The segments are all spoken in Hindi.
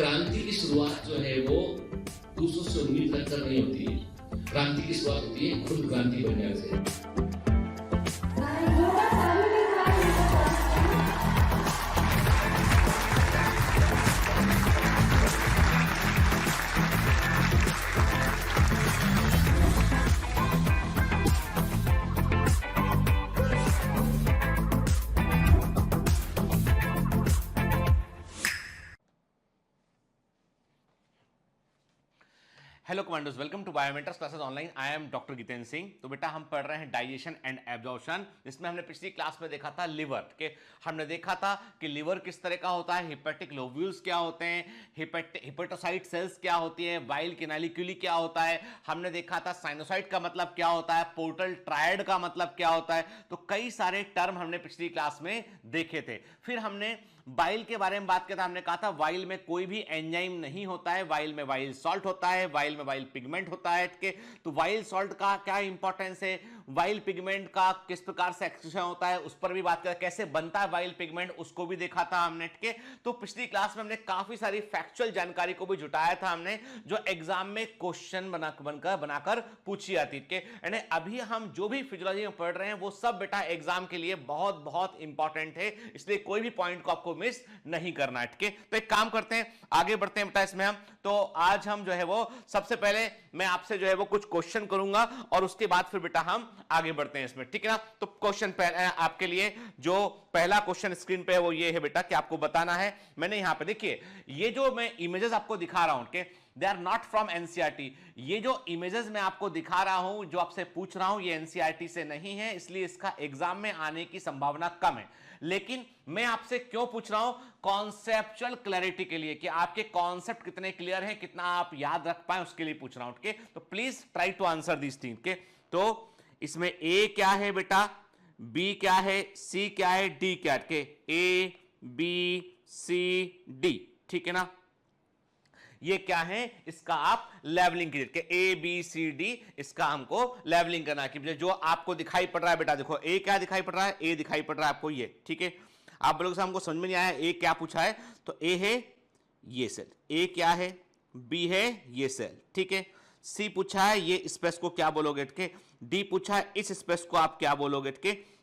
क्रांति की शुरुआत जो है वो दूसरों से उम्मीद रखकर नहीं होती है। क्रांति की शुरुआत होती है खुद क्रांति बनने से। Hello commandos, welcome to Biomentors classes online. I am doctor Jitendra Singh. तो बेटा हम पढ़ रहे हैं डाइजेशन एंड एब्जॉर्प्शन, जिसमें हमने पिछली क्लास में देखा था लिवर के। हमने देखा था कि लिवर किस तरह का होता है, हिपेटिक लोब्यूल्स क्या होते हैं, हिपेटोसाइट सेल्स क्या होती है, बाइल कैनालिक्यूली क्या होता है। हमने देखा था साइनोसाइट का मतलब क्या होता है, पोर्टल ट्रायड का मतलब क्या होता है। तो कई सारे टर्म हमने पिछली क्लास में देखे थे। फिर हमने वाइल के बारे में बात किया था। हमने कहा था वाइल में कोई भी एंजाइम नहीं होता है, वाइल में वाइल सॉल्ट होता है, वाइल में वाइल पिगमेंट होता है। तो वाइल सॉल्ट का क्या इंपॉर्टेंस है, वाइल पिगमेंट का किस प्रकार से एक्सक्रीशन होता है, उस पर भी बात किया। कैसे बनता है वाइल पिगमेंट, उसको भी देखा था हमने। तो पिछली क्लास में हमने काफी सारी फैक्चुअल जानकारी को भी जुटाया था हमने, जो एग्जाम में क्वेश्चन बनाकर पूछी जाती है। अभी हम जो भी फिजियोलॉजी में पढ़ रहे हैं वो सब बेटा एग्जाम के लिए बहुत बहुत इंपॉर्टेंट है, इसलिए कोई भी पॉइंट को आपको मिस नहीं करना है। तो एक काम करते हैं, आगे बढ़ते हैं बेटा इसमें हम। तो आज हम जो है वो सबसे पहले मैं आपसे जो है वो कुछ क्वेश्चन करूंगा और उसके बाद फिर बेटा हम आगे बढ़ते हैं इसमें, ठीक है ना। तो क्वेश्चन आपके लिए जो पहला क्वेश्चन स्क्रीन पे है वो ये है बेटा कि आपको बताना है। मैंने यहां पे देखिए ये जो मैं इमेजेस आपको दिखा रहा हूं के, they are not from NCERT. ये जो इमेजेस मैं आपको दिखा रहा हूं, जो आपसे पूछ रहा हूं, ये एनसीईआरटी से नहीं है, इसलिए इसका एग्जाम में आने की संभावना कम है। लेकिन मैं आपसे क्यों पूछ रहा हूं, कॉन्सेप्चुअल क्लैरिटी के लिए, कि आपके कॉन्सेप्ट कितने क्लियर हैं, कितना आप याद रख पाए, उसके लिए पूछ रहा हूं। तो please try to answer this thing के। तो इसमें ए क्या है बेटा, बी क्या है, सी क्या है, डी क्या है। ए बी सी डी, ठीक है ना। ये क्या है, इसका आप लेवलिंग कीजिए। ए बी सी डी, इसका हमको लेवलिंग करना है। जो आपको दिखाई पड़ रहा है बेटा, देखो ए क्या दिखाई पड़ रहा है, ए दिखाई पड़ रहा है आपको ये, ठीक है। आप बोलोगे हमको समझ में नहीं आया ए क्या पूछा है, तो ए है ये सेल, ए क्या है, बी है ये सेल, ठीक है। सी पूछा है ये स्पेस को क्या बोलोगे, डी पूछा है इस स्पेस को आप क्या बोलोगे।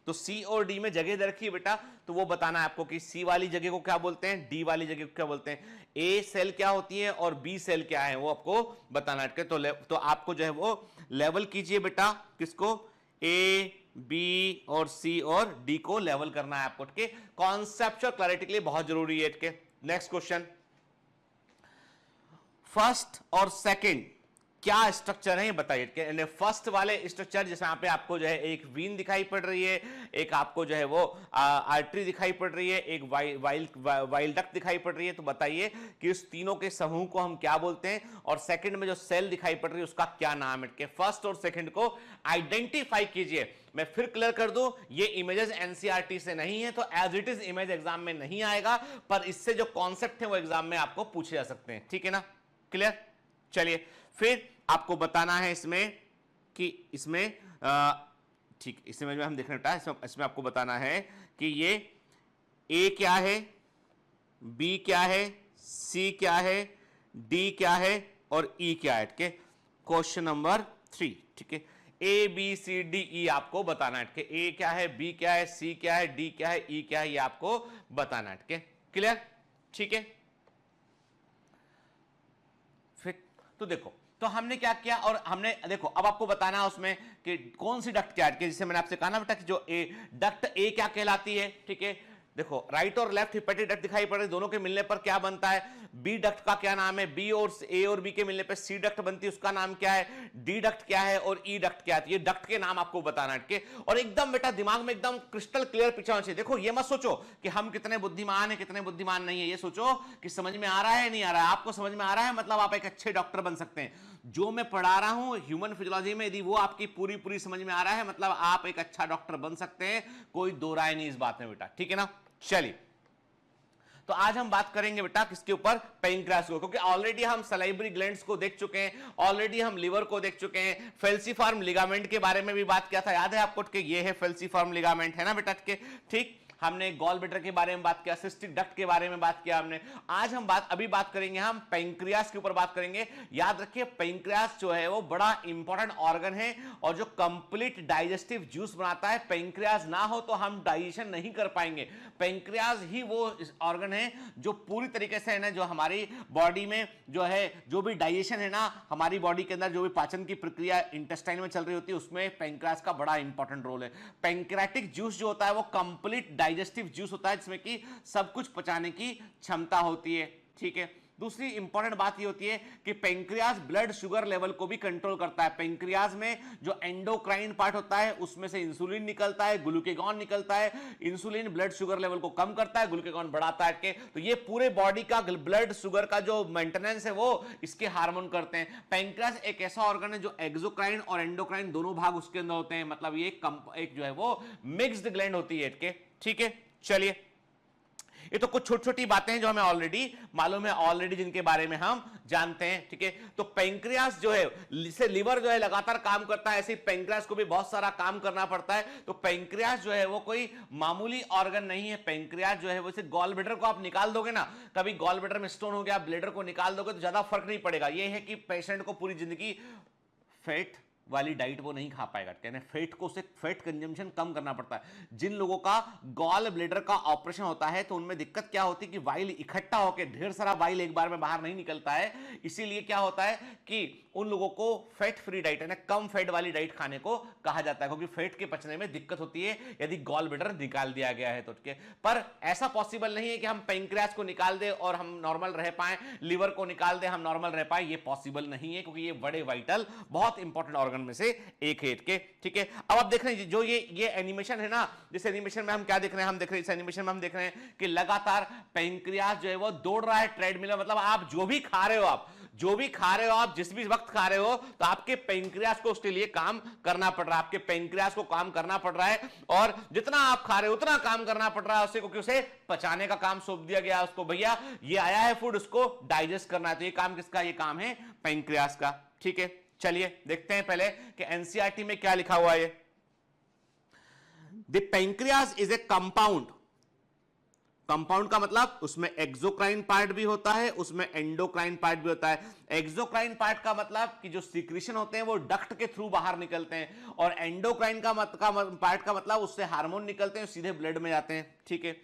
तो सी और डी में जगह दे रखी है बेटा, तो वो बताना है आपको कि सी वाली जगह को क्या बोलते हैं, डी वाली जगह को क्या बोलते हैं, ए सेल क्या होती है और बी सेल क्या है, वो आपको बताना है। तो आपको जो है वो लेवल कीजिए बेटा, किसको, ए बी और सी और डी को लेवल करना है आपको। कॉन्सेप्चुअल क्लैरिटी के लिए बहुत जरूरी है। नेक्स्ट क्वेश्चन, फर्स्ट और सेकंड क्या स्ट्रक्चर है बताइए। फर्स्ट वाले स्ट्रक्चर जैसे पे आपको जो है एक वीन दिखाई पड़ रही है, एक आपको जो है वो आर्टरी दिखाई पड़ रही है, एक वाइल डक्ट दिखाई पड़ रही है। तो बताइए कि उस तीनों के समूह को हम क्या बोलते हैं, और सेकंड में जो सेल दिखाई पड़ रही है उसका क्या नाम है। फर्स्ट और सेकंड को आइडेंटिफाई कीजिए। मैं फिर क्लियर कर दूं, ये इमेजेस एनसीईआरटी से नहीं है, तो as it is image exam में नहीं आएगा, पर इससे जो कॉन्सेप्ट है वो एग्जाम में आपको पूछे जा सकते हैं, ठीक है ना। क्लियर, चलिए फिर आपको बताना है इसमें कि इसमें ठीक, इसमें हम देखने बेटा, इसमें आपको बताना है कि ये ए क्या है, बी क्या है, सी क्या है, डी क्या है और ई क्या है। क्वेश्चन नंबर 3, ठीक है। A B C D E आपको बताना है। ए क्या है, बी क्या है, सी क्या है, डी क्या है, ई क्या है, ये आपको बताना है। क्लियर, ठीक है। फिर तो देखो, तो हमने क्या किया, और हमने देखो अब आपको बताना है उसमें कि कौन सी डक्ट क्या है। जिससे मैंने आपसे कहा ना बेटा कि जो डक्ट ए क्या कहलाती है, ठीक है। देखो राइट और लेफ्ट हिपेटिक डक्ट दिखाई पड़ रही है, दोनों के मिलने पर क्या बनता है, बी डक्ट का क्या नाम है, बी और ए और बी के मिलने पर सी डक्ट बनती है, उसका नाम क्या है, डी डक्ट क्या है और ई डक्ट क्या है। ये डक्ट के नाम आपको बताना है। और एकदम बेटा दिमाग में एकदम क्रिस्टल क्लियर पिक्चर होना चाहिए। देखो ये मत सोचो कि हम कितने बुद्धिमान है कितने बुद्धिमान नहीं है, ये सोचो कि समझ में आ रहा है नहीं आ रहा है। आपको समझ में आ रहा है मतलब आप एक अच्छे डॉक्टर बन सकते हैं। जो मैं पढ़ा रहा हूं ह्यूमन फिजियोलॉजी में, यदि वो आपकी पूरी पूरी समझ में आ रहा है, मतलब आप एक अच्छा डॉक्टर बन सकते हैं, कोई दो राय नहीं इस बात में बेटा, ठीक है ना। चलिए, तो आज हम बात करेंगे बेटा किसके ऊपर, पेनक्रियास को, क्योंकि ऑलरेडी हम सलाइवरी ग्लैंड्स को देख चुके हैं, ऑलरेडी हम लिवर को देख चुके हैं, फेल्सीफॉर्म लिगामेंट के बारे में भी बात किया था, याद है आपको कि ये है फेल्सीफॉर्म लिगामेंट, है ना बेटा। ठीक, हमने गॉल ब्लैडर के बारे में बात किया, सिस्टिक डक्ट के बारे में बात किया हमने। आज हम अभी बात करेंगे हम पैंक्रियास के ऊपर बात करेंगे। याद रखिए पैंक्रियास जो है वो बड़ा इंपॉर्टेंट ऑर्गन है और जो कंप्लीट डाइजेस्टिव जूस बनाता है। पैंक्रियास ना हो तो हम डाइजेशन नहीं कर पाएंगे। पैंक्रियास ही वो ऑर्गन है जो पूरी तरीके से है ना, जो हमारी बॉडी में जो है जो भी डाइजेशन है ना, हमारी बॉडी के अंदर जो भी पाचन की प्रक्रिया इंटेस्टाइन में चल रही होती है उसमें पैंक्रियास का बड़ा इंपॉर्टेंट रोल है। पैंक्रियाटिक जूस जो होता है वो कंप्लीट डाइजेस्टिव जूस होता है जिसमें कि सब कुछ पचाने की क्षमता होती है। ठीक है, दूसरी इंपॉर्टेंट बात ये होती है कि पैंक्रियास ब्लड शुगर लेवल को भी कंट्रोल करता है। पैंक्रियास में जो एंडोक्राइन पार्ट होता है उसमें से इंसुलिन निकलता है, ग्लूकेगॉन निकलता है। इंसुलिन ब्लड शुगर लेवल को कम करता है, ग्लूकेगॉन बढ़ाता है। तो ये पूरे बॉडी का ब्लड शुगर का जो मेंटेनेंस है वो इसके हार्मोन करते हैं। पैंक्रियास एक ऐसा ऑर्गन है जो एक्सोक्राइन और एंडोक्राइन दोनों भाग उसके अंदर होते हैं, मतलब ये एक जो है वो मिक्स्ड ग्लैंड होती है। ठीक है, चलिए ये तो कुछ छोटी छोटी बातें हैं जो हमें ऑलरेडी मालूम है, ऑलरेडी जिनके बारे में हम जानते हैं। ठीक है, तो पैंक्रियास जो है, जैसे लिवर जो है लगातार काम करता है, ऐसे पैंक्रियास को भी बहुत सारा काम करना पड़ता है। तो पैंक्रियास जो है वो कोई मामूली ऑर्गन नहीं है। पैंक्रियास जो है वैसे गॉल ब्लैडर को आप निकाल दोगे ना, कभी गॉल ब्लैडर में स्टोन हो गया, ब्लैडर को निकाल दोगे तो ज्यादा फर्क नहीं पड़ेगा। ये है कि पेशेंट को पूरी जिंदगी फैट वाली डाइट वो नहीं खा पाएगा, यानी फैट को से फैट कंजम्पशन कम करना पड़ता है। जिन लोगों का गॉल ब्लैडर का ऑपरेशन होता है तो उनमें दिक्कत क्या होती है कि वाइल इकट्ठा होकर ढेर सारा वाइल एक बार में बाहर नहीं निकलता है। इसीलिए क्या होता है कि उन लोगों को फैट फ्री डाइट यानी कम फैट वाली डाइट खाने को कहा जाता है, क्योंकि फैट के पचने में दिक्कत होती है यदि गॉल ब्लैडर निकाल दिया गया है तो। पर ऐसा पॉसिबल नहीं है कि हम पैंक्रियास को निकाल दे और हम नॉर्मल रह पाए, लिवर को निकाल दे हम नॉर्मल रह पाए, ये पॉसिबल नहीं है, क्योंकि ये बड़े वाइटल बहुत इंपॉर्टेंट ऑर्गन में से एक है। ठीक है, अब आप देख रहे हैं जो ये एनिमेशन है ना, जिस एनिमेशन में हम क्या देख रहे हैं, हम देख रहे हैं इस एनिमेशन में हम देख रहे हैं कि लगातार पैंक्रियास जो है वो दौड़ रहा है ट्रेडमिल, मतलब आप जो भी खा रहे हो, आप जिस भी वक्त खा रहे हो, तो आपके पैंक्रियास को उसके लिए काम करना पड़ रहा है, आपके पैंक्रियास को काम करना पड़ रहा है। और जितना आप खा रहे हो उतना काम करना पड़ रहा है उससे, क्योंकि उसे पचाने का काम सौंप दिया गया उसको, भैया ये आया है फूड, उसको डाइजेस्ट करना है। तो ये काम किसका, ये काम है पैंक्रियास का। ठीक है, चलिए देखते हैं पहले कि एनसीईआरटी में क्या लिखा हुआ है। The pancreas is a compound का मतलब उसमें एक्सोक्राइन पार्ट भी होता है, उसमें एंडोक्राइन पार्ट भी होता है। एक्सोक्राइन पार्ट का मतलब कि जो सीक्रेशन होते हैं वो डक्ट के थ्रू बाहर निकलते हैं, और एंडोक्राइन का पार्ट का मतलब उससे हार्मोन निकलते हैं सीधे ब्लड में जाते हैं। ठीक है,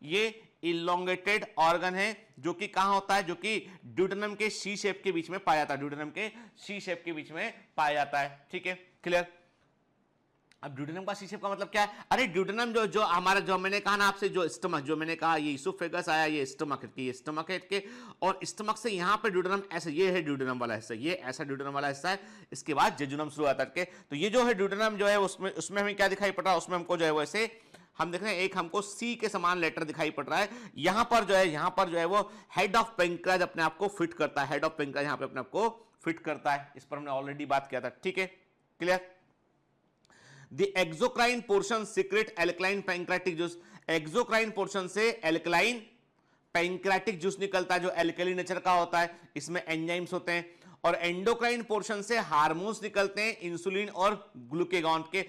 ये इलोंगेटेड ऑर्गन है जो कि कहां होता है, जो कि ड्यूडेनम के सी शेप के बीच में पाया जाता है, ड्यूडेनम के सी शेप के बीच में पाया जाता है। ठीक है, क्लियर। अब ड्यूडेनम का सी शेप का मतलब क्या है, अरे ड्यूडेनम जो हमारा, जो मैंने कहा ना आपसे, जो स्टमक, जो मैंने कहा ये इसोफेगस आया, ये स्टमक है के, और स्टमक से यहां पे ड्यूडेनम ऐसे, ये है ड्यूडेनम वाला हिस्सा, ये ऐसा ड्यूडेनम वाला हिस्सा है, इसके बाद जेजुनम शुरू आता है। तो ये जो है ड्यूडेनम जो है उसमें हमें क्या दिखाई पड़ रहा है, उसमें हमको जो है वैसे हम देख रहे हैं एक हमको सी के समान लेटर दिखाई पड़ रहा है। यहां पर जो है वो हेड ऑफ पैंक्रियास अपने आप को फिट करता है, हेड ऑफ पैंक्रियास यहां पे अपने आप को फिट करता है। इस पर हमने ऑलरेडी बात किया था। ठीक है, clear. The exocrine portion secret alkaline pancreatic juice, exocrine portion से एल्कलाइन पैंक्रियाटिक जूस निकलता है जो एल्कली नेचर का होता है, इसमें एंजाइम्स होते हैं। और एंडोक्राइन पोर्शन से हार्मोन्स निकलते हैं, इंसुलिन और ग्लूकेगॉन के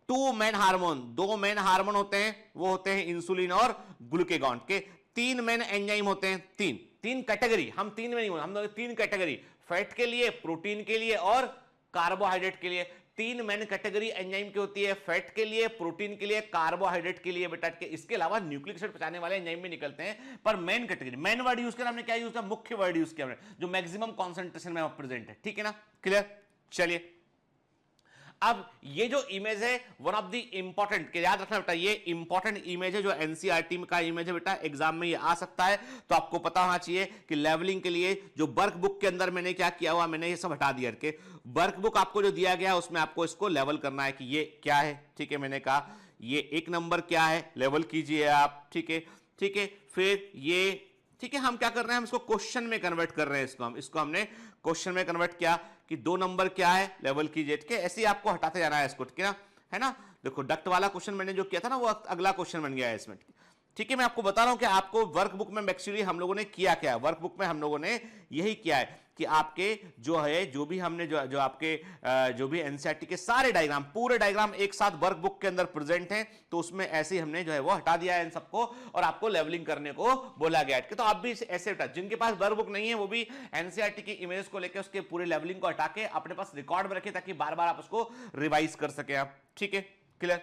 दो मेन हार्मोन होते हैं, वो होते हैं इंसुलिन और ग्लूकेगॉन के। 3 मेन एंजाइम होते हैं, तीन कैटेगरी, हम 3 में नहीं बोल, हम लोग 3 कैटेगरी, फैट के लिए, प्रोटीन के लिए और कार्बोहाइड्रेट के लिए। 3 मेन कैटेगरी एंजाइम की होती है, फैट के लिए, प्रोटीन के लिए, कार्बोहाइड्रेट के लिए बेटा के। इसके अलावा न्यूक्लिक एसिड पचाने वाले एंजाइम भी निकलते हैं, पर main category, main word use किया हमने, क्या यूज किया, मुख्य वर्ड यूज किया हमने, जो मैक्सिमम कॉन्सेंट्रेशन में प्रेजेंट है। ठीक है ना, क्लियर। चलिए अब ये जो इमेज है वन ऑफ द इंपॉर्टेंट, याद रखना बेटा, ये इंपॉर्टेंट इमेज है जो एनसीईआरटी का इमेज है बेटा, एग्जाम में ये आ सकता है, तो आपको पता होना चाहिए कि लेवलिंग के लिए जो वर्क बुक के अंदर मैंने क्या किया हुआ, मैंने ये सब हटा दिया के, वर्क बुक आपको जो दिया गया उसमें आपको इसको लेवल करना है कि ये क्या है। ठीक है, मैंने कहा ये 1 नंबर क्या है, लेवल कीजिए आप। ठीक है, फिर ये, ठीक है, हम क्या कर रहे हैं, हम इसको क्वेश्चन में कन्वर्ट कर रहे हैं, इसको हमने क्वेश्चन में कन्वर्ट किया कि 2 नंबर क्या है, लेवल कीजिए। ठीक है, ऐसे ही आपको हटाते जाना है इसको। ठीक है ना, देखो डक्ट वाला क्वेश्चन मैंने जो किया था ना वो अगला क्वेश्चन बन गया है इसमें। ठीक है, मैं आपको बता रहा हूं कि आपको वर्कबुक में एक्चुअली हम लोगों ने किया क्या है, वर्कबुक में हम लोगों ने यही किया है कि आपके जो है जो भी हमने जो आपके जो भी एनसीईआरटी के सारे डायग्राम, पूरे डायग्राम एक साथ वर्कबुक के अंदर प्रेजेंट हैं, तो उसमें ऐसे ही हमने जो है वो हटा दिया है इन सबको और आपको लेवलिंग करने को बोला गया है। तो आप भी ऐसे हटा, जिनके पास वर्कबुक नहीं है वो भी एनसीईआरटी की इमेजेस को लेकर उसके पूरे लेवलिंग को हटा के अपने पास रिकॉर्ड में रखें ताकि बार बार आप उसको रिवाइज कर सके आप। ठीक है, क्लियर।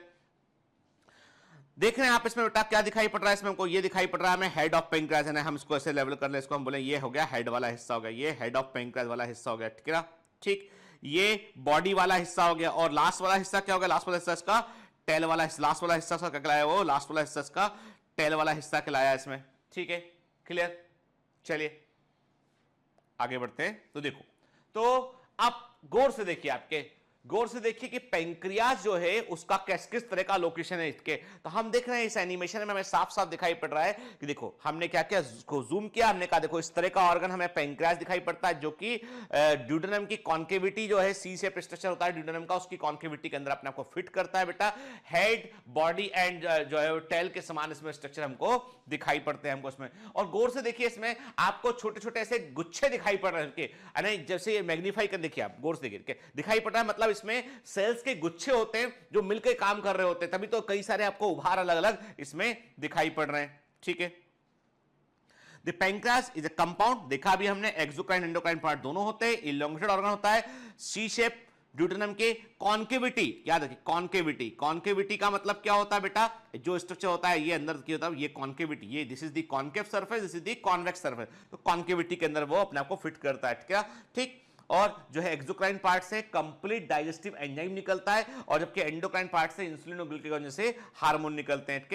देख रहे हैं आप इसमें बेटा क्या दिखाई पड़ रहा है, इसमें हमको ये दिखाई पड़ रहा है हमें हेड ऑफ पेंक्रियाज है, हम इसको ऐसे लेवल कर ले, इसको हम बोले ये हो गया हेड वाला हिस्सा हो गया, ये हेड ऑफ पेंक्रियाज वाला हिस्सा हो गया। ठीक है ना, ठीक, ये बॉडी वाला हिस्सा हो गया और लास्ट वाला हिस्सा क्या हो गया, लास्ट वाला हिस्सा इसका टेल वाला हिस्सा, लास्ट वाला हिस्सा क्या कहलाया, वो लास्ट वाला हिस्सा इसका टेल वाला हिस्सा कहलाया इसमें। ठीक है, क्लियर। चलिए आगे बढ़ते हैं। तो देखो, तो आप गौर से देखिए, आपके गौर से देखिए कि पेंक्रियाज जो है उसका किस तरह का लोकेशन है इसके। तो हम देख रहे हैं इस एनिमेशन में हमें साफ साफ दिखाई पड़ रहा है कि देखो हमने क्या किया, उसको जूम किया, हमने कहा देखो इस तरह का ऑर्गन हमें पेंक्रियाज दिखाई पड़ता है जो कि ड्यूडेनम की कॉन्केविटी जो है सी शेप स्ट्रक्चर होता है ड्यूडेनम का, उसकी कॉन्केविटी के अंदर अपने आपको फिट करता है बेटा। हेड, बॉडी एंड जो है टेल के समान इसमें स्ट्रक्चर हमको दिखाई पड़ते हैं हमको इसमें। और गौर से देखिए इसमें आपको छोटे छोटे ऐसे गुच्छे दिखाई पड़ रहे हैं, जैसे मैग्नीफाई कर देखिए आप, गौर से देखिए दिखाई पड़ रहा है, मतलब इसमें सेल्स के गुच्छे होते हैं जो मिलकर काम कर रहे होते हैं, तभी तो कई सारे आपको उभार अलग अलग इसमें दिखाई पड़ रहे हैं। ठीक है, the pancreas is a compound, देखा भी हमने, एक्सोक्राइन एंडोक्राइन पार्ट दोनों होते हैं, इलोंगेटेड ऑर्गन होता है, सी शेप ड्यूटेनम के कॉन्केविटी, याद रखिए कॉन्केविटी, कॉन्केविटी का मतलब क्या होता है बेटा, जो स्ट्रक्चर होता है ये अंदर की होता है, ये कॉन्केविटी, ये this is the concave surface, this is the convex surface, तो कॉन्केविटी के अंदर वो अपने आप को फिट करता है। क्या, ठीक। और जो है एक्सोक्राइन पार्ट से कंप्लीट डाइजेस्टिव एंजाइम निकलता है और जबकि एंडोक्राइन पार्ट से इंसुलिन और ग्लूकागोन जैसे हार्मोन निकलते हैं।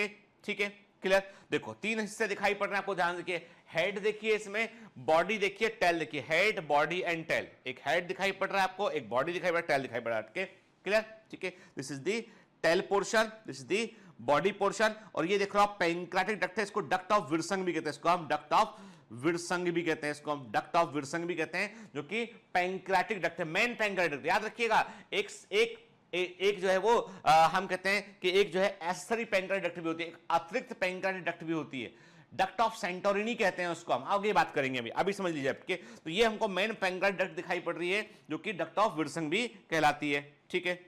ठीक है, क्लियर। देखो तीन हिस्से दिखाई पड़ रहे हैं आपको, ध्यान देखिए, हेड देखिए, इसमें बॉडी देखिए, टेल देखिए, हेड, बॉडी एंड टेल, एक हेड दिखाई पड़ रहा है आपको, एक बॉडी दिखाई पड़ रहा है, टेल दिखाई पड़ रहा है। क्लियर, ठीक है, this is the tail portion, this is the body portion, और ये देख रहे हो आप पेंक्रियाटिक डक्ट है, इसको डक्ट ऑफ विर्संग भी कहते हैं, इसको हम डक्ट ऑफ विर्संग भी कहते हैं, इसको हम डक्ट ऑफ विर्संग भी कहते हैं, जो कि पेंक्रियाटिक डक्ट है, मेन पेंक्रियाटिक डक्ट। याद रखिएगा, एक जो है वो हम कहते हैं कि एक जो है एक्सेसरी पेंक्रियाटिक डक्ट भी होती है, एक अतिरिक्त पेंक्रियाटिक डक्ट भी होती है, डक्ट ऑफ सेंटोरिनी कहते हैं उसको, हम आगे बात करेंगे अभी समझ लीजिए आपके। तो ये हमको मेन पेंक्रियाटिक डक्ट दिखाई पड़ रही है जो कि डक्ट ऑफ विर्संग भी कहलाती है। ठीक है,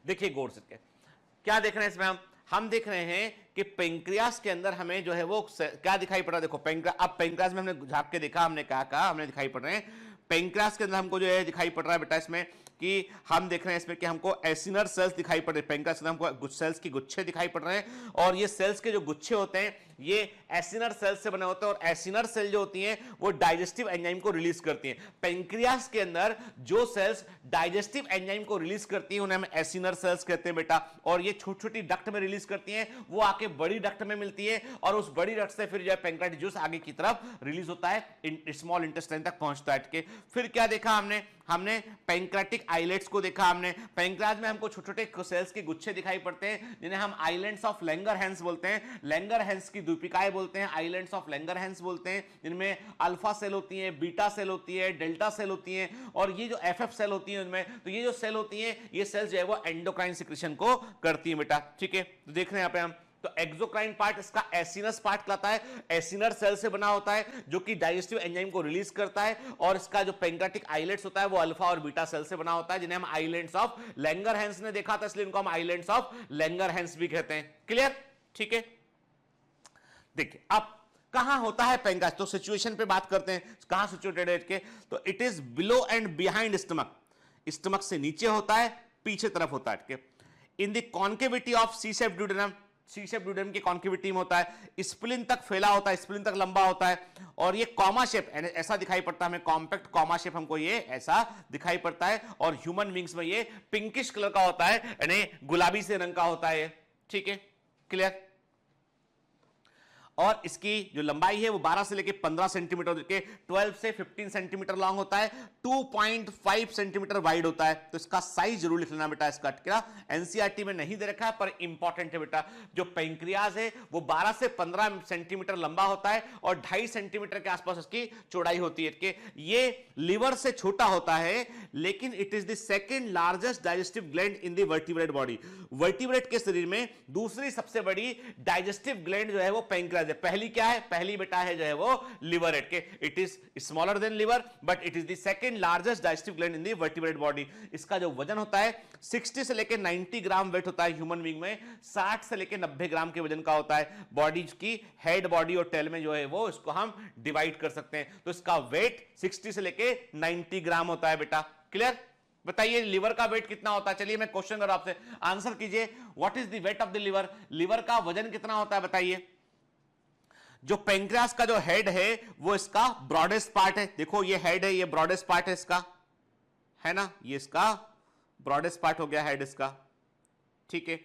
देखिए गौर से क्या देख रहे हैं इसमें हम देख रहे हैं कि पेंक्रियास के अंदर हमें जो है वो क्या दिखाई पड़ रहा है, देखो अब पेंक्रियास में हमने झांक के देखा, हमने क्या कहा, हमने दिखाई पड़ रहे हैं पेंक्रियास के अंदर हमको जो है दिखाई पड़ रहा है बेटा इसमें कि हम देख रहे हैं इसमें कि हमको एसिनर सेल्स दिखाई पड़ रहे हैं, पेंक्रियास के अंदर हमको सेल्स के गुच्छे दिखाई पड़ रहे हैं, और ये सेल्स के जो गुच्छे होते हैं ये एसिनर सेल्स से बने होते हैं, और एसिनर सेल जो होती हैं वो डाइजेस्टिव एंजाइम को रिलीज करती हैं। पेंक्रियास के अंदर जो सेल्स डाइजेस्टिव एंजाइम को रिलीज करती हैं उन्हें हम एसिनर सेल्स कहते हैं बेटा, और ये छोटी छोटी डक्ट में रिलीज करती हैं, वो आके बड़ी डक्ट में मिलती है, और उस बड़ी डक्ट से फिर जो है पेंक्रियाटिक जूस आगे की तरफ रिलीज होता है, स्मॉल इंटेस्टाइन तक पहुंचता है। फिर क्या देखा हमने पेंक्रियाटिक आइलेट्स को देखा, हमने पेंक्रियाज में हमको छोटे छोटे सेल्स के गुच्छे दिखाई पड़ते हैं जिन्हें हम आइलैंड्स ऑफ लैंगरहैंस बोलते हैं, लैंगरहैंस की द्वीपिकाएं बोलते हैं, आइलैंड्स ऑफ लैंगरहैंस बोलते हैं, जिनमें अल्फा सेल होती है, बीटा सेल होती है, डेल्टा सेल होती है, और ये जो एफएफ सेल होती है उनमें, तो ये जो सेल होती है ये सेल्स जो है वो एंडोक्राइन सिक्रीशन को करती है बेटा। ठीक है, तो देख रहे हैं यहाँ पे हम, तो एक्सोक्राइन पार्ट इसका एसिनस पार्ट कहलाता है, एसिनर सेल से बना होता है जो कि डाइजेस्टिव एंजाइम को रिलीज करता है, और इसका जो पेंक्रियाटिक आइलेट्स होता है वो अल्फा और बीटा सेल से बना होता है, जिन्हें हम आइलैंड्स ऑफ लैंगरहैंस ने देखा था, इसलिए इनको हम आइलैंड्स ऑफ लैंगरहैंस भी कहते हैं। क्लियर, ठीक है। देखिए अब कहां होता है पेंक्रियास, तो सिचुएशन पे बात करते हैं, कहां सिचुएटेड है इसके, तो it is below and behind stomach, stomach से नीचे होता है, पीछे तरफ होता है, in the concavity of C shape duodenum, C shape duodenum की कॉन्केविटी में होता है, स्प्लिन तक फैला होता है, स्प्लिन तक लंबा होता है, और ये कॉमा शेप ऐसा दिखाई पड़ता है हमें, कॉम्पैक्ट कॉमा शेप हमको ये ऐसा दिखाई पड़ता है, और ह्यूमन बींग्स में ये पिंकिश कलर का होता है, यानी गुलाबी से रंग का होता है। ठीक है, क्लियर। और इसकी जो लंबाई है वो 12 से लेकर 15 सेंटीमीटर के 12 से 15 सेंटीमीटर लॉन्ग होता है, 2.5 सेंटीमीटर वाइड होता है, तो इसका साइज जरूर लिख लेना बेटा, इसका क्या एनसीईआरटी में नहीं दे रखा है पर इंपॉर्टेंट है बेटा। जो पेंक्रियाज है वो 12 से 15 सेंटीमीटर लंबा होता है और 2.5 सेंटीमीटर के आसपास इसकी चौड़ाई होती है। कि ये लिवर से छोटा होता है, लेकिन it is the second largest digestive gland in the vertebrate body, vertebrate के शरीर में दूसरी सबसे बड़ी डाइजेस्टिव ग्लैंड जो है वो पेंक्रियाज, है। पहली क्या है? पहली बेटा है जो है वो लिवरेट के, it is smaller than liver but it is the second largest digestive gland in the vertebrate body. इसका जो वजन होता है 60 से लेकर 90 ग्राम वेट होता है ह्यूमन बीइंग में, 60 से लेकर 90 ग्राम के वजन का होता है। बॉडी की हेड, बॉडी और टेल में जो है वो इसको हम डिवाइड कर सकते हैं। तो इसका वेट 60 से लेकर 90 ग्राम होता है बेटा। क्लियर? बताइए लिवर का वेट कितना होता है? चलिए मैं क्वेश्चन कर रहा हूं आपसे, आंसर कीजिए। What is the weight of the liver? Liver का वजन कितना होता है बताइए। जो पेंक्रियास का जो हेड है वो इसका ब्रॉडेस्ट पार्ट है। देखो ये हेड है, ये ब्रॉडेस्ट पार्ट है इसका, है ना, ये इसका ब्रॉडेस्ट पार्ट हो गया हेड इसका, ठीक है।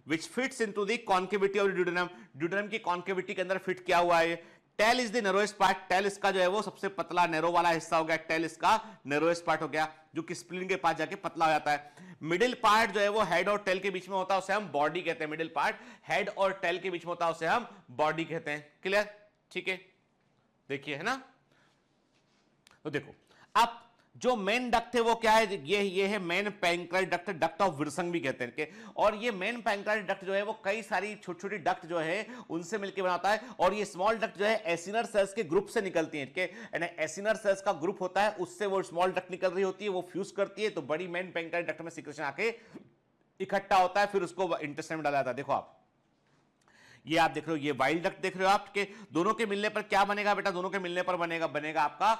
Which fits into the concavity of duodenum, duodenum की कॉन्केविटी के अंदर फिट किया हुआ है। Tail is the narrowest part, tail इसका जो है वो सबसे पतला नैरो वाला हिस्सा हो गया, टेल इसका नैरोएस्ट पार्ट हो गया, जो कि स्प्लीन के पास जाके पतला हो जाता है। मिडिल पार्ट जो है वो हेड और टेल के बीच में होता है, उसे हम बॉडी कहते हैं। मिडिल पार्ट हेड और टेल के बीच में होता है, उसे हम बॉडी कहते हैं। क्लियर? ठीक है, देखिए, है ना। तो देखो अब जो मेन डक्ट है वो क्या है? ये है main pancreatic duct, duct of Wilson भी कहते हैं। और ये मेन पैंक्रियाटिक डक्ट जो है वो कई सारी छोटी छोटी डक्ट जो है उनसे मिलकर बनाता है। और ये स्मॉल डक्ट जो है एसिनर सेल्स के ग्रुप से निकलती है। एसिनर सेल्स का ग्रुप होता है, उससे वो स्मॉल डक्ट निकल रही होती है, वो फ्यूज करती है, तो बड़ी मेन पैंक्रियाटिक डक्ट में सीक्रेशन आके इकट्ठा होता है, फिर उसको इंटेस्टाइन में डाला जाता है। देखो आप, ये आप देख रहे हो, ये वाइल्ड डक्ट देख रहे हो आप, के दोनों के मिलने पर क्या बनेगा बेटा? दोनों के मिलने पर बनेगा आपका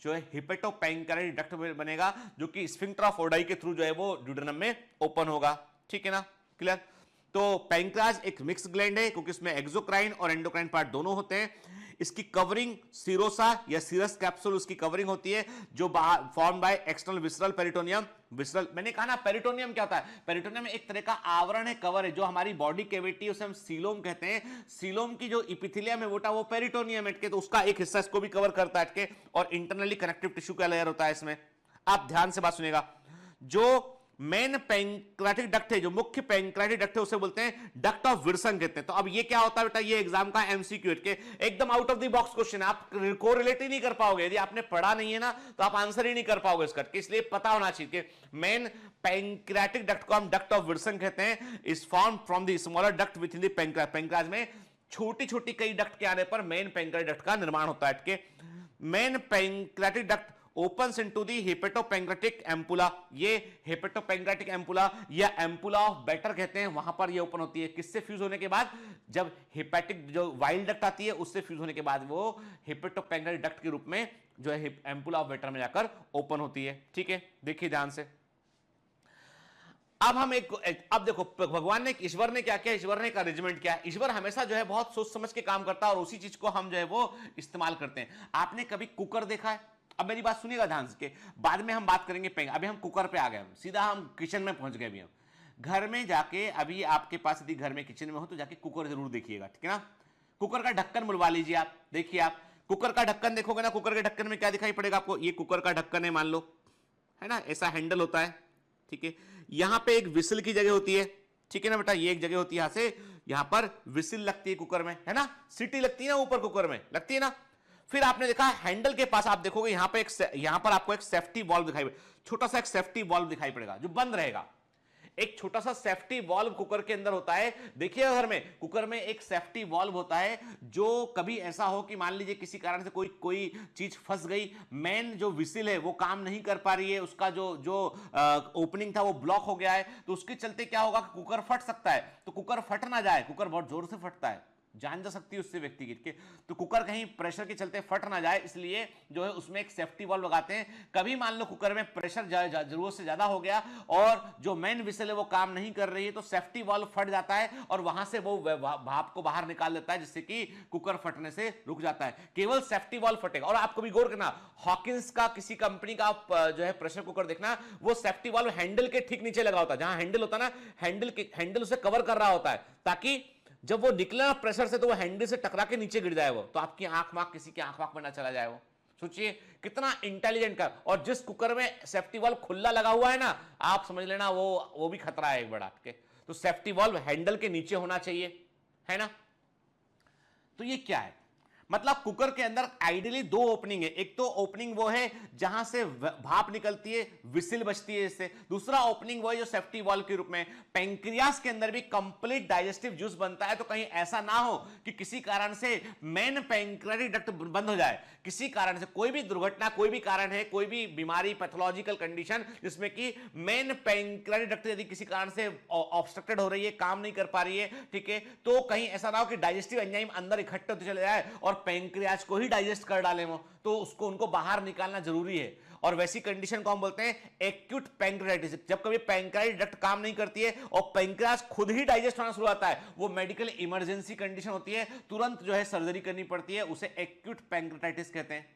जो है हिपेटोपैंक्रियाटिक डक्ट बनेगा, जो कि स्फिंक्टर ऑफ ओडाई के थ्रू जो है वो ड्यूडेनम में ओपन होगा। ठीक है ना? क्लियर? तो पैंक्रियाज एक मिक्स ग्लैंड है, क्योंकि इसमें एक्सोक्राइन और एंडोक्राइन पार्ट दोनों होते हैं। इसकी कवरिंग सीरोसा या सीरस कैप्सूल उसकी कवरिंग होती है, जो form by external visceral peritoneum. Visceral, मैंने कहा ना पेरिटोनियम क्या होता है? पेरिटोनियम एक तरह का आवरण है, कवर है, जो हमारी बॉडी कैविटी, उसे हम सीलोम कहते हैं। सीलोम की जो इपिथेलियम है वो पेरिटोनियम है, तो उसका एक हिस्सा इसको भी कवर करता है। और इंटरनली कनेक्टिव टिश्यू का लेयर होता है इसमें। आप ध्यान से बात सुनिएगा, जो मेन पैंक्रियाटिक डक्ट है, जो मुख्य पैंक्रियाटिक डक्ट है, उसे बोलते हैं डक्ट ऑफ विल्सन कहते हैं। तो अब ये क्या होता है बेटा? ये एग्जाम का एमसीक्यू के एकदम out of the box question, आप कोरिलेट ही नहीं कर पाओगे। यदि आपने पढ़ा नहीं है ना तो आप आंसर ही नहीं कर पाओगे इसका, इसलिए पता होना चाहिए कि मेन पैंक्रियाटिक डक्ट को हम डक्ट ऑफ विल्सन कहते हैं। Is form from the smaller duct with in the pancreas. Pancreas में छोटी छोटी कई डक्ट के आने पर मेन पैंक्रियाटिक डक्ट का निर्माण होता है। Main pancreatic duct opens into the hepatoppancreatic ampulla। ये hepatoppancreatic ampulla या ampulla of Batter कहते हैं, वहां पर ये ओपन होती है। किससे फ्यूज होने के बाद? जब हेपेटिक जो वाइल्ड डक्ट आती है उससे फ्यूज होने के बाद वो हेपेटोपैंक्रियाटिक डक्ट के रूप में जो है एम्पुला ऑफ बेटर में जाकर ओपन होती है। ठीक है, देखिए ध्यान से। अब देखो भगवान ने, ईश्वर ने क्या किया? ईश्वर ने एक अरेंजमेंट किया। ईश्वर हमेशा जो है बहुत सोच समझ के काम करता है, और उसी चीज को हम जो है वो इस्तेमाल करते हैं। आपने कभी कुकर देखा है? अब मेरी बात सुनिएगा ध्यान से, बाद में हम बात करेंगे अभी हम कुकर पे आ गए, सीधा हम किचन में पहुंच गए। अभी हम घर में जाके, अभी आपके पास यदि घर में किचन में हो तो जाके कुकर जरूर देखिएगा, ठीक है ना। कुकर का ढक्कन बुलवा लीजिए आप, देखिए आप कुकर का ढक्कन देखोगे ना, कुकर के ढक्कन में क्या दिखाई पड़ेगा आपको? ये कुकर का ढक्कन है मान लो, है ना, ऐसा हैंडल होता है, ठीक है। यहां पे एक विसिल की जगह होती है, ठीक है ना बेटा, ये एक जगह होती है, यहां से यहां पर विसिल लगती है कुकर में, है ना, सीटी लगती है ना ऊपर कुकर में, लगती है ना। फिर आपने देखा हैंडल के पास आप देखोगे यहां पर आपको एक सेफ्टी वॉल्व दिखाई पड़ेगा, छोटा सा एक सेफ्टी वॉल्व दिखाई पड़ेगा जो बंद रहेगा। एक छोटा सा सेफ्टी वॉल्व कुकर के अंदर होता है। देखिए घर में कुकर में एक सेफ्टी वॉल्व होता है, जो कभी ऐसा हो कि मान लीजिए किसी कारण से कोई चीज फंस गई, मेन जो विसिल है वो काम नहीं कर पा रही है, उसका जो ओपनिंग था वो ब्लॉक हो गया है, तो उसके चलते क्या होगा, कुकर फट सकता है। तो कुकर फट ना जाए, कुकर बहुत जोर से फटता है, जान जा सकती है उससे व्यक्ति की, तो कुकर कहीं प्रेशर के चलते फट ना जाए, इसलिए जो है उसमें एक सेफ्टी वॉल्व लगाते हैं। कभी मान लो कुकर में प्रेशर जरूरत से ज्यादा हो गया और जो मेन विसल है वो काम नहीं कर रही है, तो सेफ्टी वॉल्व फट जाता है और वहां से वो भाप को बाहर निकाल देता है, जिससे कि कुकर फटने से रुक जाता है। केवल सेफ्टी वॉल्व फटेगा। और आपको भी गौर करना, हॉकिंस का किसी कंपनी का जो है प्रेशर कुकर देखना, वो सेफ्टी वॉल्व हैंडल के ठीक नीचे लगा होता है, जहां हैंडल होता है ना, हैंडल उसे कवर कर रहा होता है, ताकि जब वो निकला प्रेशर से तो वो हैंडल से टकरा के नीचे गिर जाए, वो तो आपकी आंख वाँख, किसी की आंख वाँख में ना चला जाए। वो सोचिए कितना इंटेलिजेंट का। और जिस कुकर में सेफ्टी वॉल्व खुला लगा हुआ है ना, आप समझ लेना वो भी खतरा है एक बड़ा आपके। तो सेफ्टी वॉल्व हैंडल के नीचे होना चाहिए, है ना। तो ये क्या है, मतलब कुकर के अंदर आइडियली दो ओपनिंग है, एक तो ओपनिंग वो है जहां से भाप निकलती है, विसिल बजती है इससे, दूसरा ओपनिंग वो है जो सेफ्टी वाल्व के रूप में। पैंक्रियास के अंदर भी कंप्लीट डाइजेस्टिव जूस बनता है, तो कहीं ऐसा ना हो कि किसी कारण से मेन पैंक्रियाटिक डक्ट बंद हो जाए, किसी कारण से कोई भी दुर्घटना, कोई भी कारण है, कोई भी बीमारी, पैथोलॉजिकल कंडीशन जिसमें कि मेन पैंक्रियाटिक डक्ट यदि किसी कारण से ऑब्स्ट्रक्टेड हो रही है, काम नहीं कर पा रही है, ठीक है, तो कहीं ऐसा ना हो कि डाइजेस्टिव एंजाइम अंदर इकट्ठे होते चले जाए और पैंक्रियाज को ही डाइजेस्ट कर डाले वो, तो उसको उनको बाहर निकालना जरूरी है। और वैसी कंडीशन को हम बोलते हैं एक्यूट पैंक्रियाटिस। जब कभी पैंक्रियाटिक डक्ट काम नहीं करती है और पैंक्रियाज खुद ही डाइजेस्ट होना शुरू होता है, वो मेडिकल इमरजेंसी कंडीशन होती है, तुरंत जो है सर्जरी करनी पड़ती है, उसे एक्यूट पैंक्रियाटाइटिस कहते हैं।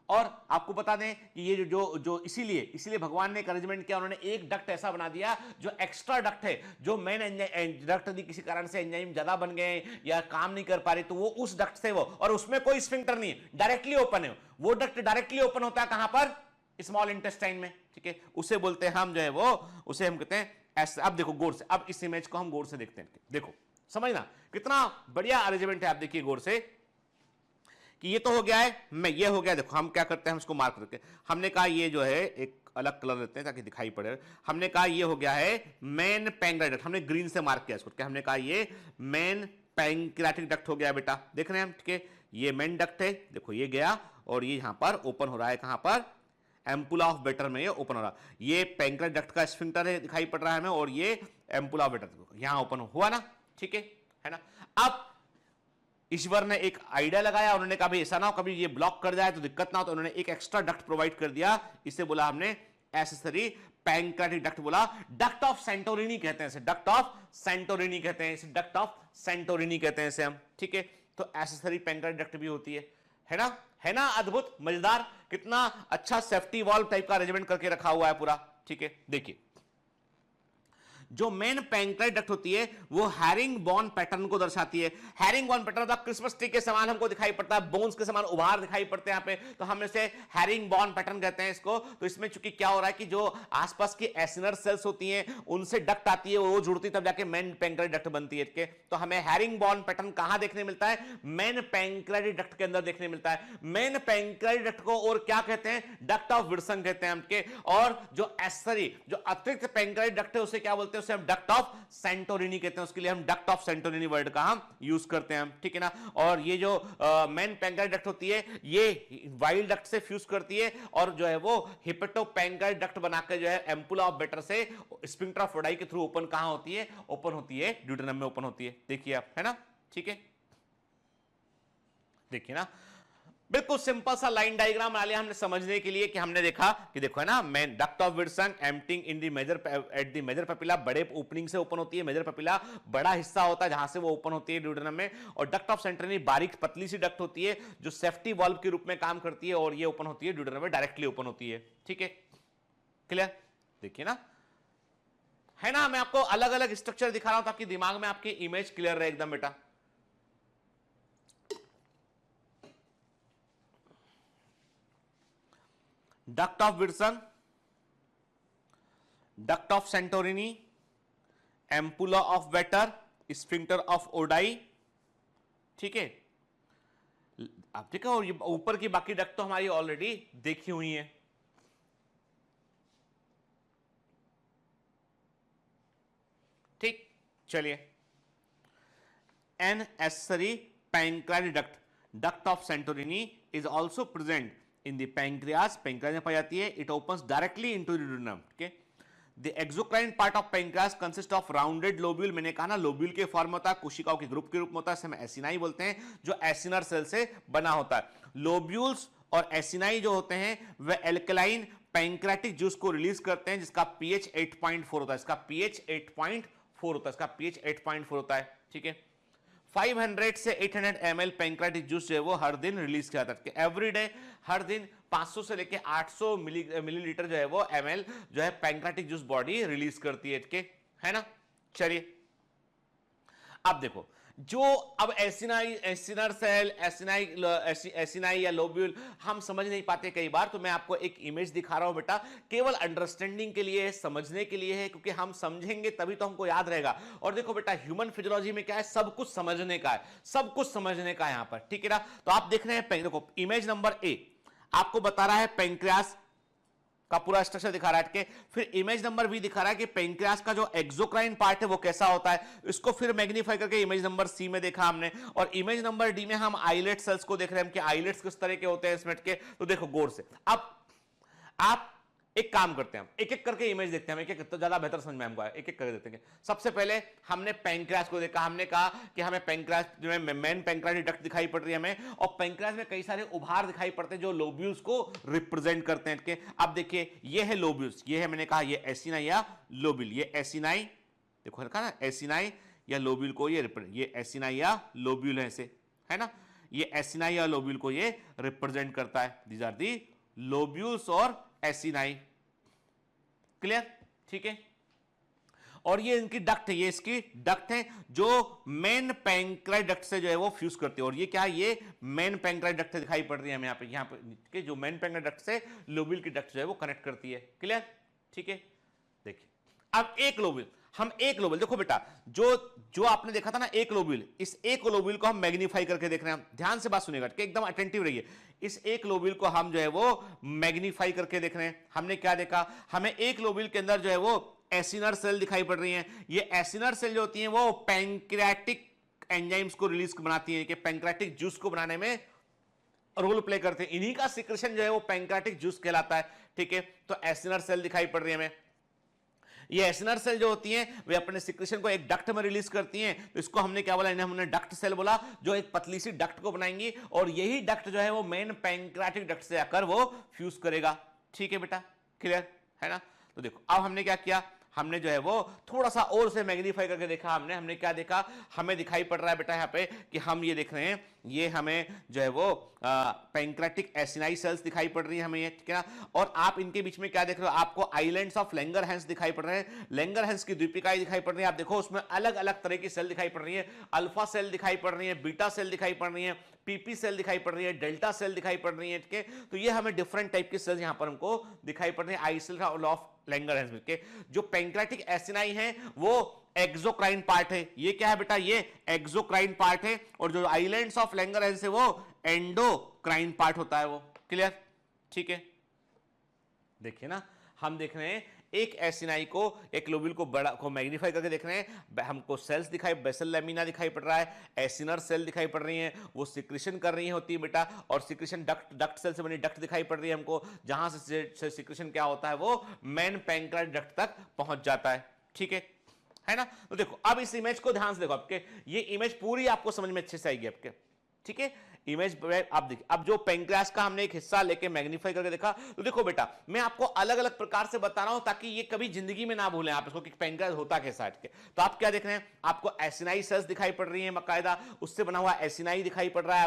और आपको बता दें कि ये जो इसीलिए भगवान ने एक अरेंजमेंट किया, उन्होंने एक डक्ट ऐसा बना दिया जो एक्स्ट्रा डक्ट है, जो मेन डक्ट यदि किसी कारण से एंजाइम ज्यादा बन गए या काम नहीं कर पा रही, तो वो उस डक्ट से वो, और उसमें कोई स्फिंक्टर नहीं है, डायरेक्टली ओपन है वो डक्ट, डायरेक्टली ओपन होता है कहां पर, स्मॉल इंटेस्टाइन में, ठीक है, उसे बोलते हैं हम जो है वो, उसे हम कहते हैं ऐसे। अब देखो गौर से, अब इस इमेज को हम गौर से देखते हैं, देखो समझना कितना बढ़िया अरेंजमेंट है। आप देखिए गौर से कि ये तो हो गया है, मैं ये हो गया, देखो हम क्या करते हैं, हम इसको मार्क करके, हमने कहा ये जो है एक अलग कलर लेते हैं ताकि दिखाई पड़े, हमने कहा ये हो गया है मेन पैंक्रियाटिक डक्ट, हमने ग्रीन से मार्क किया इसको, क्या हमने कहा ये मेन पैंक्रियाटिक डक्ट हो गया बेटा, देख रहे हैं हम, ठीक है, ये मेन डक्ट है, देखो ये गया और ये यहां पर ओपन हो रहा है, कहां पर, एम्पुला ऑफ बेटर में ये ओपन हो रहा है, ये पैंक्रियाटिक डक्ट का स्फिंक्टर है, दिखाई पड़ रहा है हमें, और ये एम्पुला ऑफ बेटर यहां ओपन हुआ ना, ठीक है ना। अब ईश्वर ने एक आइडिया लगाया, उन्होंने कहा भाई ऐसा ना हो कभी ये ब्लॉक कर जाए तो दिक्कत ना हो, तो उन्होंने एक एक्स्ट्रा डक्ट प्रोवाइड कर दिया, इसे बोला हमने एक्सेसरी पैंक्रियाटिक डक्ट, बोला डक्ट ऑफ सेंटोरिनी कहते हैं इसे, डक्ट ऑफ सेंटोरिनी कहते हैं इसे, डक्ट ऑफ सेंटोरिनी कहते हैं इसे हम, ठीक है। तो एक्सेसरी पैंक्रियाटिक डक्ट भी होती है ना, है ना, अद्भुत, मजेदार, कितना अच्छा सेफ्टी वाल्व टाइप का अरेंजमेंट करके रखा हुआ है पूरा, ठीक है। देखिए जो मेन पैंक्रियाटिक डक्ट होती है वो हैरिंग बॉन पैटर्न को दर्शाती है। हैरिंग बॉन पैटर्न मतलब क्रिसमस ट्री के समान हमको दिखाई पड़ता है, बोन्स के समान उभार दिखाई पड़ते हैं यहाँ पे, तो हम इसे हैरिंग बॉन पैटर्न कहते हैं इसको। तो इसमें चूंकि क्या हो रहा है कि जो आसपास की एसिनर सेल्स होती हैं उनसे डक्ट आती है, वो जुड़ती तब जाके मेन पैंक्रियाटिक डक्ट बनती है। तो हमें हैरिंग बॉन पैटर्न कहां देखने मिलता है, मेन पैंक्रियाटिक डक्ट के अंदर देखने मिलता है। मेन पैंक्रियाटिक डक्ट को और क्या कहते हैं, डक्ट ऑफ विल्सन कहते हैं हमके। और जो एक्सेसरी जो अतिरिक्त पैंक्रियाटिक डक्ट है उसे क्या बोलते हैं, उसे हम डक्ट ऑफ सेंटोरिनी कहते हैं, उसके लिए हम डक्ट ऑफ सेंटोरिनी वर्ड का हम यूज करते हैं, ठीक है ना। और ये जो मेन पैंक्रियाटिक डक्ट होती है ये वाइल्ड डक्ट से फ्यूज करती है और जो है वो हिपेटो पैंक्रियाटिक डक्ट बनाकर जो है एम्पुला ऑफ बेटर से स्फिंक्टर ऑफ ओडाई के थ्रू ओपन कहां होती है, ओपन होती है ड्यूटेनम में ओपन होती है। देखिए आप, है ना, ठीक है, देखिए ना, बिल्कुल सिंपल सा लाइन डायग्राम बना लिया हमने समझने के लिए कि हमने देखा कि देखो है ना, main duct of Wilson emptying in the major at the major papilla, बड़े ओपनिंग से ओपन होती है, मेजर पेपिला बड़ा हिस्सा होता है जहां से वो ओपन होती है ड्यूटेनम में। और डक्ट ऑफ सेंटोरिनी बारीक पतली सी डक्ट होती है जो सेफ्टी वाल्व के रूप में काम करती है और ये ओपन होती है ड्यूटेनम में, डायरेक्टली ओपन होती है, ठीक है, क्लियर। देखिए ना, है ना, मैं आपको अलग अलग स्ट्रक्चर दिखा रहा हूं ताकि दिमाग में आपकी इमेज क्लियर रहे एकदम बेटा। Duct of Wilson, duct of Santorini, ampulla of better, sphincter of Oddi, ठीक है। आप देखो ऊपर की बाकी डक्ट तो हमारी ऑलरेडी देखी हुई है, ठीक। चलिए, an accessory pancreatic duct, duct of Santorini is also present in the pancreas, pancreas में पाई जाती है, it opens directly into the duodenum, okay? The exocrine part of pancreas consists of rounded lobule, मैंने कहा ना लोब्यूल के फॉर्म होता है, कोशिकाओं के ग्रुप के रूप में होता है, इसे हम एसिनाई बोलते हैं, जो एसिनर सेल से बना होता है। लोब्यूल्स और एसिनाई जो होते हैं वे एल्कलाइन पैंक्रियाटिक जूस को रिलीज करते हैं जिसका pH 8.4 होता है, इसका pH 8.4 होता है, इसका pH 8.4 होता है, ठीक है। 500 से 800 ml पैंक्रियाटिक जूस जो है वो हर दिन रिलीज किया जाता है, एवरी डे, हर दिन 500 से लेके 800 मिलीलीटर जो है वो ml जो है पैंक्रियाटिक जूस बॉडी रिलीज करती है, है ना। चलिए अब देखो, जो अब एसिनर सेल, एसिनाई या लोब्यूल हम समझ नहीं पाते कई बार, तो मैं आपको एक इमेज दिखा रहा हूं बेटा, केवल अंडरस्टैंडिंग के लिए, समझने के लिए है, क्योंकि हम समझेंगे तभी तो हमको याद रहेगा। और देखो बेटा, ह्यूमन फिजियोलॉजी में क्या है, सब कुछ समझने का है, सब कुछ समझने का है यहां पर, ठीक है ना। तो आप देख रहे हैं, देखो इमेज नंबर ए आपको बता रहा है पेंक्रियास का पूरा स्ट्रक्चर दिखा रहा है के। फिर इमेज नंबर बी दिखा रहा है कि पेंक्रियास का जो एक्सोक्राइन पार्ट है वो कैसा होता है। इसको फिर मैग्नीफाई करके इमेज नंबर सी में देखा हमने, और इमेज नंबर डी में हम आइलेट सेल्स को देख रहे हैं कि आइलेट्स किस तरह के होते हैं इसमें के। तो देखो गौर से, अब आप एक काम करते हैं, एक एक करके इमेज देखते हैं, एक एक तो ज्यादा बेहतर समझ में हमको आया, एक एक करके देखते हैं। सबसे पहले हमने पेंक्रियास को देखा, हमने कहा कि हमें पेंक्रियास जो है मेन पेंक्रियाटिक डक्ट दिखाई पड़ रही है हमें, और पेंक्रियास में कई सारे उभार दिखाई पड़ते हैं जो लोब्यूल्स को रिप्रेजेंट करते हैं के। अब देखिए ये है लोब्यूल्स, ये है मैंने कहा ये एसिनाई या लोब्यूल, ये एसिनाई, देखो लिखा ना एसिनाई या लोब्यूल को ये एसिनाई या लोब्यूल है ऐसे, है ना, ये एसिनाई या लोब्यूल को ये रिप्रेजेंट करता है। दीज आर दी लोब्यूल्स और एसिनाई, क्लियर, ठीक है। और ये इनकी डक्ट है, ये इसकी डक्ट है जो मेन पैंक्रियाटिक डक्ट से जो है वो फ्यूज करती है। और ये क्या है, ये मेन पैंक्रियाटिक डक्ट दिखाई पड़ रही है हमें यहाँ पे जो मेन पैंक्रियाटिक डक्ट से लोब्यूल की डक्ट जो है वो कनेक्ट करती है, क्लियर, ठीक है। देखिए अब एक लोब्यूल, हम एक लोब्यूल, देखो बेटा जो आपने देखा था ना एक लोब्यूल, इस एक लोब्यूल को हम मैग्नीफाई करके देख रहे हैं। ध्यान से बात सुनिएगा, एकदम अटेंटिव रहिए। इस एक लोब्यूल को हम जो है वो मैग्नीफाई करके देख रहे हैं। हमने क्या देखा, हमें एक लोब्यूल के अंदर जो है वो एसिनर सेल दिखाई पड़ रही हैं। ये एसिनर सेल जो होती हैं वो पैंक्रियाटिक एंजाइम्स को रिलीज बनाती हैं, कि पैंक्रियाटिक जूस को बनाने में रोल प्ले करते हैं। इन्हीं का सिक्रेशन जो है वो पैंक्रियाटिक जूस कहलाता है, ठीक है। तो एसिनर सेल दिखाई पड़ रही है हमें। ये एसिनर सेल जो होती हैं वे अपने सिक्रेशन को एक डक्ट में रिलीज करती हैं, तो इसको हमने क्या बोला, इन्हें हमने डक्ट सेल बोला, जो एक पतली सी डक्ट को बनाएंगी, और यही डक्ट जो है वो मेन पैंक्रियाटिक डक्ट से आकर वो फ्यूज करेगा, ठीक है बेटा, क्लियर है ना। तो देखो अब हमने क्या किया, हमने जो है वो थोड़ा सा और से मैग्नीफाई करके देखा, हमने क्या देखा, हमें दिखाई पड़ रहा है बेटा यहाँ पे कि हम ये देख रहे हैं, ये हमें जो है वो पैंक्रियाटिक एसिनाई सेल्स दिखाई पड़ रही है हमें, ठीक है ना। और आप इनके बीच में क्या देख रहे हो, आपको आइलैंड्स ऑफ लैंगरहैंस दिखाई पड़ रहे हैं, लैंगरहैंस की द्वीपिकाएं दिखाई पड़ रही है। आप देखो उसमें अलग अलग तरह की सेल दिखाई पड़ रही है, अल्फा सेल दिखाई पड़ रही है, बीटा सेल दिखाई पड़ रही है, पीपी सेल दिखाई पड़ रही है, डेल्टा सेल दिखाई पड़ रही है, ठीक है। तो ये हमें डिफरेंट टाइप की सेल्स यहाँ पर हमको दिखाई पड़ रही है, आई सेल ऑफ लैंगरहैंस के। जो पैंक्रियाटिक एसिनाई है वो एक्सोक्राइन पार्ट है, ये क्या है बेटा, ये एक्सोक्राइन पार्ट है, और जो आइलैंड्स ऑफ लैंगरहैंस है वो एंडोक्राइन पार्ट होता है वो, क्लियर, ठीक है। देखिए ना, हम देख रहे हैं एक एसिनाई को, एक लोब्यूल को बड़ा को मैग्नीफाई करके देख रहे हैं, हमको सेल्स दिखाई, बेसल लैमिना दिखाई पड़ रहा है, एसिनर सेल दिखाई पड़ रही हैं, वो सिक्रेशन कर रही होती है बेटा, और सिक्रेशन डक्ट सेल से बनी डक्ट दिखाई पड़ रही है हमको, जहां से सिक्रेशन क्या होता है वो मेन पैंक्रियाटिक डक्ट तक पहुंच जाता है, ठीक है ना। तो देखो अब इस इमेज को ध्यान से देखो, आपके ये इमेज पूरी आपको समझ में अच्छे से आएगी आपके, ठीक है। इमेज आप देखिए, अब जो पैंक्रियास का हमने एक हिस्सा लेके मैग्नीफाई करके देखा, तो देखो बेटा मैं आपको अलग अलग प्रकार से बता रहा हूं ताकि ये कभी जिंदगी में ना भूलें आप इसको कि पैंक्रियास होता कैसा है। तो आप क्या देख रहे हैं, आपको एसिनाई सेल्स दिखाई पड़ रही है बाकायदा, उससे बना हुआ एसिनाई दिखाई पड़ रहा है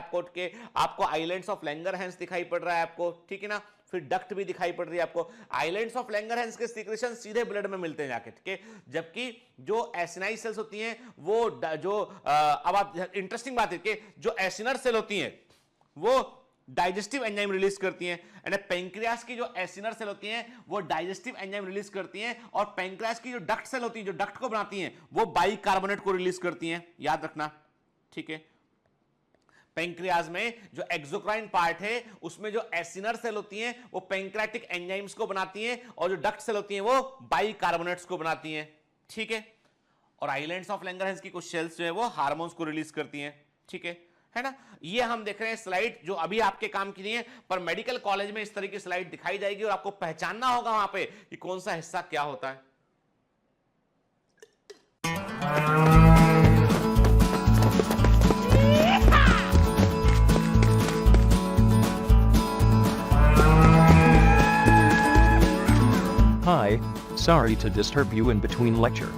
आपको आइलैंड्स ऑफ लैंगरहैंस दिखाई पड़ रहा है आपको, ठीक है ना। फिर डक्ट भी दिखाई पड़ रही है आपको, आइलैंड्स ऑफ लैंगरहैंस के सिक्रेशन सीधे ब्लड में मिलते हैं जाके, ठीक है। जबकि जो एसिनाई सेल्स होती हैं वो अब आप इंटरेस्टिंग बात है कि जो एसिनर सेल होती हैं वो डाइजेस्टिव एंजाइम रिलीज करती हैं, यानी पैंक्रियास की जो एसिनर सेल होती हैं वो डाइजेस्टिव एंजाइम रिलीज करती हैं, और पैंक्रियास की जो डक्ट सेल होती है जो डक्ट को बनाती हैं वो बाइकार्बोनेट को रिलीज करती हैं, याद रखना, ठीक है। पैंक्रियाज में जो एक्सोक्राइन पार्ट है उसमें जो एसिनर सेल होती हैं वो पैंक्रियाटिक एंजाइम्स को बनाती हैं, और जो डक्ट सेल होती हैं वो बाइकार्बोनेट्स को बनाती हैं, ठीक है। और आइलैंड्स ऑफ लैंगरहैंस की कुछ सेल्स जो है वो हार्मोन्स को रिलीज करती हैं, ठीक है ना। ये हम देख रहे हैं स्लाइड जो अभी आपके काम की नहीं है, पर मेडिकल कॉलेज में इस तरह की स्लाइड दिखाई जाएगी और आपको पहचानना होगा वहां पे कि कौन सा हिस्सा क्या होता है। Hi, sorry to disturb you in between lecture.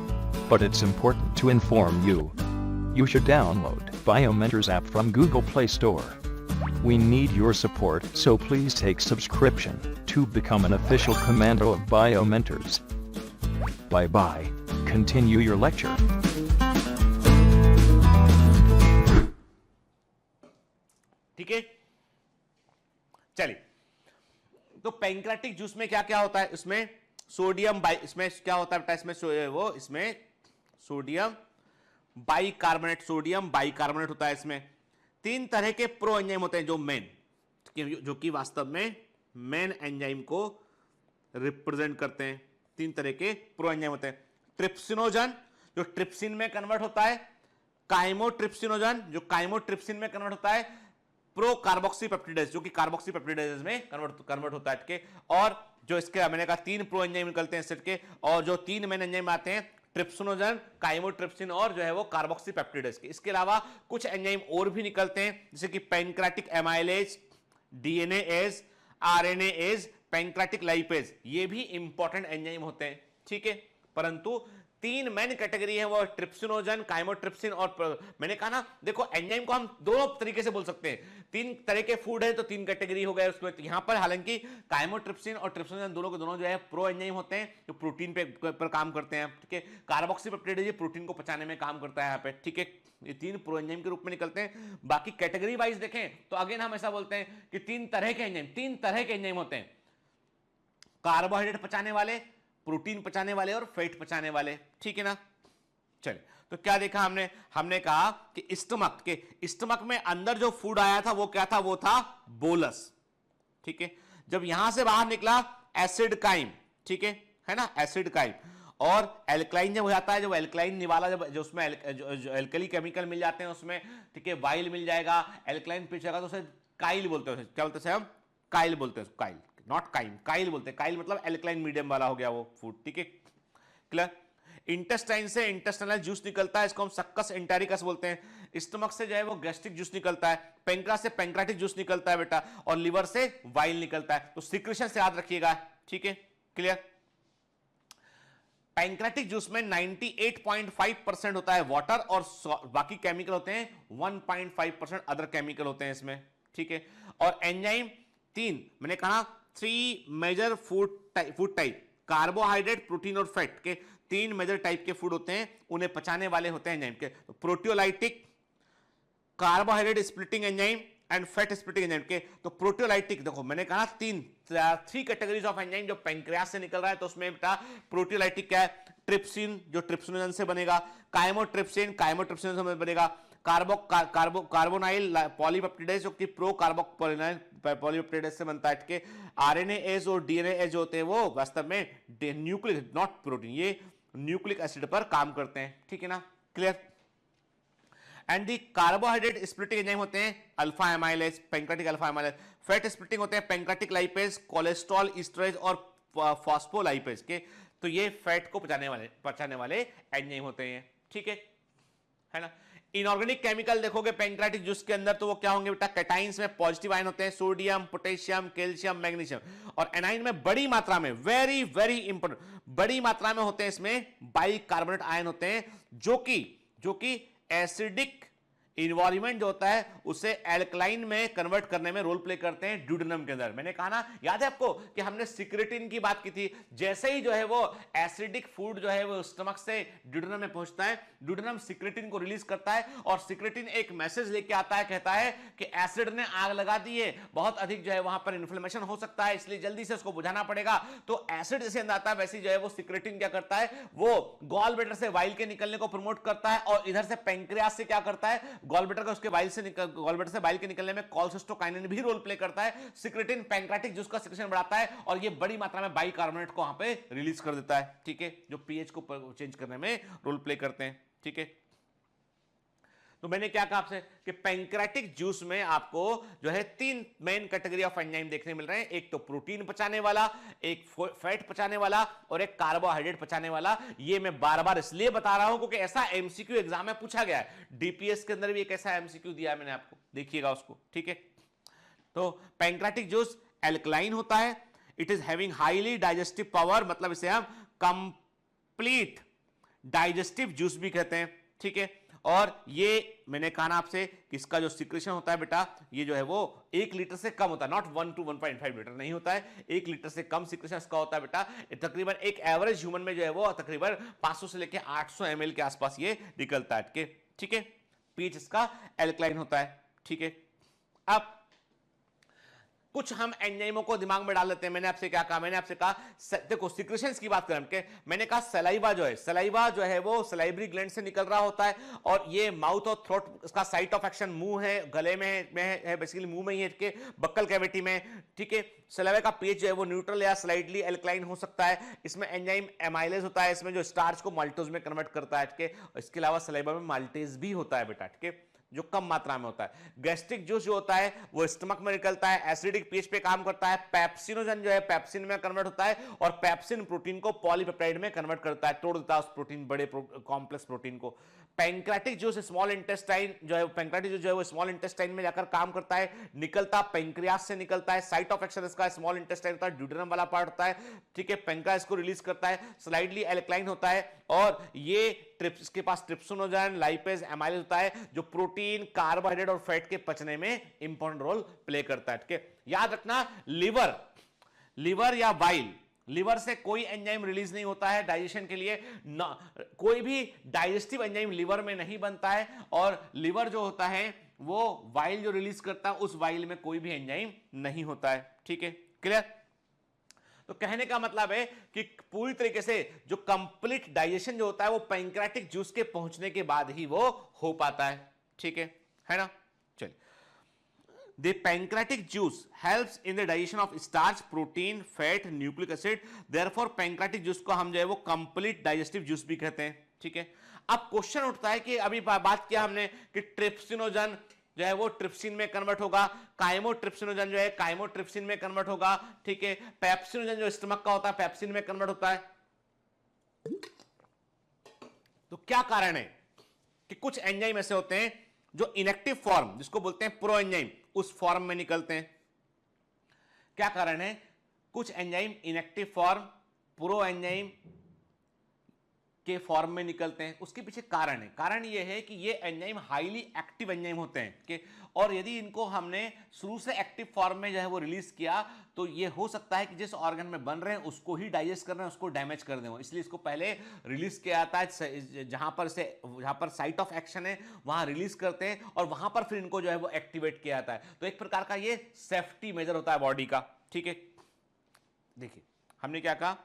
But it's important to inform you. You should download Biomentors app from Google Play Store. We need your support, so please take subscription to become an official commando of Biomentors. Bye bye. Continue your lecture. Pancreatic juice में क्या क्या होता है, इसमें सोडियम बाई, इसमें क्या होता है बेटा, इसमें सोडियम बाइकार्बोनेट होता है। इसमें 3 तरह के प्रो एंजाइम होते हैं जो कि वास्तव में मेन एंजाइम को रिप्रेजेंट करते हैं। 3 तरह के प्रो एंजाइम होते हैं। ट्रिप्सिनोजन जो ट्रिप्सिन में कन्वर्ट होता है, काइमोट्रिप्सिनोजन जो काइमोट्रिप्सिन में कन्वर्ट होता है, प्रो कार्बोक्सीपेप्टिडेज जो कि कार्बोक्सीपेप्टिडेज में कन्वर्ट होता है के। और जो इसके मैंने कहा 3 प्रो एंजाइम निकलते हैं सेट के, और जो 3 मेन एंजाइम आते हैं ट्रिप्सिनोजन, काइमोट्रिप्सिन और जो है वो कार्बोक्सीपेप्टिडेज के। इसके अलावा कुछ एंजाइम और भी निकलते हैं जैसे कि pancreatic amylase, DNAs, RNase, pancreatic lipase, ये भी इंपॉर्टेंट एंजाइम होते हैं, ठीक है। परंतु 3 मेन कैटेगरी है वो ट्रिप्सिनोजन, काइमोट्रिप्सिन और मैंने कहा ना, देखो एंजाइम को हम दोनों तरीके से बोल सकते हैं। 3 तरह के फूड है तो 3 कैटेगरी हो गए उसमें। यहां पर हालांकि काइमोट्रिप्सिन और ट्रिप्सिनोजन दोनों के दोनों जो है प्रो एंजाइम होते हैं जो प्रोटीन पर काम करते हैं, ठीक है। कार्बोक्सीपेप्टिडेज प्रोटीन को पचाने में काम करता है यहाँ पे, ठीक है। ये 3 प्रो एंजाइम के रूप में निकलते हैं। बाकी कैटेगरी वाइज देखें तो अगेन हम ऐसा बोलते हैं कि 3 तरह के एंजाइम होते हैं, कार्बोहाइड्रेट पचाने वाले, प्रोटीन पचाने वाले और फैट पचाने वाले, ठीक है ना। चलिए, तो क्या देखा हमने कहा कि स्टमक में अंदर जो फूड आया था वो क्या था, वो था बोलस, ठीक है। जब यहां से बाहर निकला एसिड काइम, ठीक है ना, एसिड काइम। और एल्कलाइन जब हो जाता है, जब एल्कलाइन निवाला जो उसमें एल्कली केमिकल मिल जाते हैं उसमें, ठीक है, वाइल मिल जाएगा, एल्कलाइन पिच जाएगा तो उसे काइल बोलते हैं। क्या बोलते हैं हम? काइल बोलते हैं, काइल नॉट काइम, काइल बोलते हैं। काइल मतलब एल्कलाइन मीडियम वाला हो गया वो फूड, ठीक है, क्लियर। इंटेस्टाइन से इंटेस्टाइनल जूस निकलता है, इसको हम सक्कस एंटेरिकस बोलते हैं। स्टमक से जो है वो गैस्ट्रिक जूस निकलता है, पेंक्रास से पैंक्रेटिक जूस निकलता है बेटा, और लिवर से वाइल निकलता है। तो सिक्रेशन से याद रखिएगा, ठीक है, क्लियर। पैंक्रेटिक जूस में 98.5% होता है वाटर और बाकी केमिकल होते हैं 1.5% अदर केमिकल होते हैं इसमें, ठीक है। और एंजाइम 3 मैंने कहा 3 major food type, carbohydrate, protein और फैट के 3 मेजर टाइप के फूड होते हैं, उन्हें पचाने वाले होते हैं एंजाइम के। तो proteolytic, carbohydrate splitting enzyme and fat splitting enzyme के। तो प्रोटियोलाइटिक देखो मैंने कहा 3 कैटेगरीज ऑफ एंजाइम जो पैंक्रियास से निकल रहा है, तो उसमें बेटा प्रोटियोलाइटिक क्या है, ट्रिप्सिन जो ट्रिप्सिनोजन से बनेगा, काइमोट्रिप्सिन से बनेगा, कार्बोनाइल पॉलीपेप्टिडेज जो कि प्रो पॉलीपेप्टिडेज से बनता है, ठीक है। आरएनएज और डीएनएज होते हैं वो वास्तव में न्यूक्लिक नॉट प्रोटीन, ये न्यूक्लिक एसिड पर काम करते हैं, ठीक है ना, clear. And the carbohydrate splitting enzyme होते हैं alpha amylase, pancreatic alpha amylase. Fat splitting होते हैं पैंक्रेटिक लाइपेज, कोलेस्ट्रॉल ईस्टरेज और फॉस्फोलाइपेज के। तो ये फैट को पचाने वाले एंजाइम होते हैं, ठीक है ना। इनऑर्गेनिक केमिकल देखोगे पैंक्रेटिक जूस के अंदर तो वो क्या होंगे बेटा, कैटाइंस में पॉजिटिव आयन होते हैं, सोडियम, पोटेशियम, कैल्शियम, मैग्नीशियम। और एनाइन में बड़ी मात्रा में, वेरी वेरी इंपॉर्टेंट, बड़ी मात्रा में होते हैं इसमें बाइकार्बोनेट आयन होते हैं जो कि एसिडिक इन्वायरमेंट जो होता है उसे एल्कलाइन में कन्वर्ट करने में रोल प्ले करते हैं ड्यूडेनम के अंदर। मैंने कहा ना, याद है आपको कि हमने सिक्रेटिन की बात की थी। जैसे ही जो है वो एसिडिक फूड जो है वो स्टमक से ड्यूडेनम में पहुंचता है, ड्यूडेनम सिक्रेटिन को रिलीज करता है और सिक्रेटिन एक मैसेज लेके आता है, कहता है कि एसिड ने आग लगा दी है, बहुत अधिक जो है वहां पर इन्फ्लेमेशन हो सकता है, इसलिए जल्दी से उसको बुझाना पड़ेगा। तो एसिड जैसे अंदर आता है वैसे जो है वो सिक्रेटिन क्या करता है, वो गॉल ब्लैडर से वाइल के निकलने को प्रमोट करता है, और इधर से पैंक्रियास से क्या करता है, गॉल ब्लैडर का उसके गॉल ब्लैडर से बाइल के निकलने में कोलेसिस्टोकाइनिन भी रोल प्ले करता है। सिक्रेटिन पैंक्रेटिक जूस का सिक्रेशन बढ़ाता है और ये बड़ी मात्रा में बाइकार्बोनेट को वहां पे रिलीज कर देता है, ठीक है, जो पीएच को चेंज करने में रोल प्ले करते हैं, ठीक है। तो मैंने क्या कहा आपसे कि पैंक्रेटिक जूस में आपको जो है 3 मेन कैटेगरी ऑफ एंजाइम देखने मिल रहे हैं, एक तो प्रोटीन पचाने वाला, एक फैट पचाने वाला और एक कार्बोहाइड्रेट पचाने वाला। ये मैं बार बार इसलिए बता रहा हूं क्योंकि ऐसा एमसीक्यू एग्जाम में पूछा गया है, डीपीएस के अंदर भी एक ऐसा एमसीक्यू दिया है मैंने आपको, देखिएगा उसको, ठीक है। तो पैंक्रेटिक जूस एल्कलाइन होता है, it is having highly digestive power, मतलब इसे हम कंप्लीट डाइजेस्टिव जूस भी कहते हैं, ठीक है। और ये मैंने कहा ना आपसे कि इसका जो सिक्रेशन होता है बेटा, ये जो है वो 1 लीटर से कम होता है, नॉट 1 to 1.5 लीटर नहीं होता है, 1 लीटर से कम सिक्रेशन इसका होता है बेटा। तकरीबन एक एवरेज ह्यूमन में जो है वो तकरीबन 500 से लेकर 800 ml के आसपास ये निकलता है, ठीक है। पीएच इसका एल्कलाइन होता है, ठीक है। अब कुछ हम एंजाइमों को दिमाग में डाल लेते हैं। मैंने आपसे क्या कहा, मैंने आपसे कहा देखो सिक्रेशंस की बात करें, मैंने कहा सलाइवा जो है वो सलाइवरी ग्लैंड से निकल रहा होता है, और ये माउथ और थ्रोट, इसका साइट ऑफ एक्शन मुंह है, गले में है बेसिकली मुंह में ही है, के बक्कल कैविटी में, ठीक है। सलाइवा का पीएच जो है वो न्यूट्रल या स्लाइटली एल्कलाइन हो सकता है। इसमें एंजाइम एमाइलेज होता है, इसमें जो स्टार्च को माल्टोज में कन्वर्ट करता है, ठीक है। इसके अलावा सलाइवा में माल्टेज भी होता है बेटा, ठीक है, जो कम मात्रा में होता है। गैस्ट्रिक जूस जो होता है वो स्टमक में निकलता है, एसिडिक पीएच पे काम करता है। पेप्सिनोजन जो है पेप्सिन में कन्वर्ट होता है, और पेप्सिन प्रोटीन को पॉलीपेप्टाइड में कन्वर्ट करता है, तोड़ देता है उस प्रोटीन, बड़े कॉम्प्लेक्स प्रोटीन को। पैंक्रेटिक जूस स्मॉल इंटेस्टाइन जो है, पैंक्रेटिक जूस जो है वो स्मॉल इंटेस्टाइन में जाकर काम करता है, निकलता पैंक्रियास से निकलता है। साइट ऑफ एक्शन इसका स्मॉल इंटेस्टाइन होता है, ड्यूडेनम वाला पार्ट होता है, ठीक है। पैंक्रियास को रिलीज करता है, स्लाइडली एल्कलाइन होता है, और ये ट्रिप्स के पास ट्रिप्सिनोजन, लाइपेज, एमाइलेज होता है, जो प्रोटीन, कार्बोहाइड्रेट और फैट के पचने में इंपॉर्टेंट रोल प्ले करता है, ठीक है। याद रखना, लिवर या बाइल, लिवर से कोई एंजाइम रिलीज नहीं होता है डाइजेशन के लिए, कोई भी डाइजेस्टिव एंजाइम लिवर में नहीं बनता है, और लिवर जो होता है वो वाइल जो रिलीज करता है, उस वाइल में कोई भी एंजाइम नहीं होता है, ठीक है, क्लियर। तो कहने का मतलब है कि पूरी तरीके से जो कंप्लीट डाइजेशन जो होता है वो पैंक्रेटिक जूस के पहुंचने के बाद ही वो हो पाता है, ठीक है ना। चलिए, The pancreatic juice helps in the digestion of starch, protein, fat, nucleic acid. Therefore, pancreatic juice को हम जो है वो complete digestive juice भी कहते हैं, ठीक है। अब क्वेश्चन उठता है कि अभी बात किया हमने कि ट्रिप्सिनोजन जो है वो ट्रिप्सिन में कन्वर्ट होगा, काइमोट्रिप्सिनोजन जो है काइमोट्रिप्सिन में कन्वर्ट होगा, ठीक है। पेप्सिनोजन जो स्टमक का होता है पेप्सिन में कन्वर्ट होता है। तो क्या कारण है कि कुछ एंजाइम ऐसे होते हैं जो इनएक्टिव फॉर्म, जिसको बोलते हैं प्रो एंजाइम, उस फॉर्म में निकलते हैं। क्या कारण है? कुछ enzyme inactive form pro enzyme के फॉर्म में निकलते हैं। उसके पीछे कारण है, कारण यह है कि ये एंजाइम हाईली एक्टिव एंजाइम होते हैं कि, और यदि इनको हमने शुरू से एक्टिव फॉर्म में जो है वो रिलीज किया तो ये हो सकता है कि जिस ऑर्गन में बन रहे हैं उसको ही डाइजेस्ट कर रहे हैं, उसको डैमेज कर दें, इसलिए इसको पहले रिलीज किया जाता है, जहां पर साइट ऑफ एक्शन है वहां रिलीज करते हैं और वहां पर फिर इनको जो है वो एक्टिवेट किया जाता है। तो एक प्रकार का ये सेफ्टी मेजर होता है बॉडी का, ठीक है। देखिए हमने क्या कहा,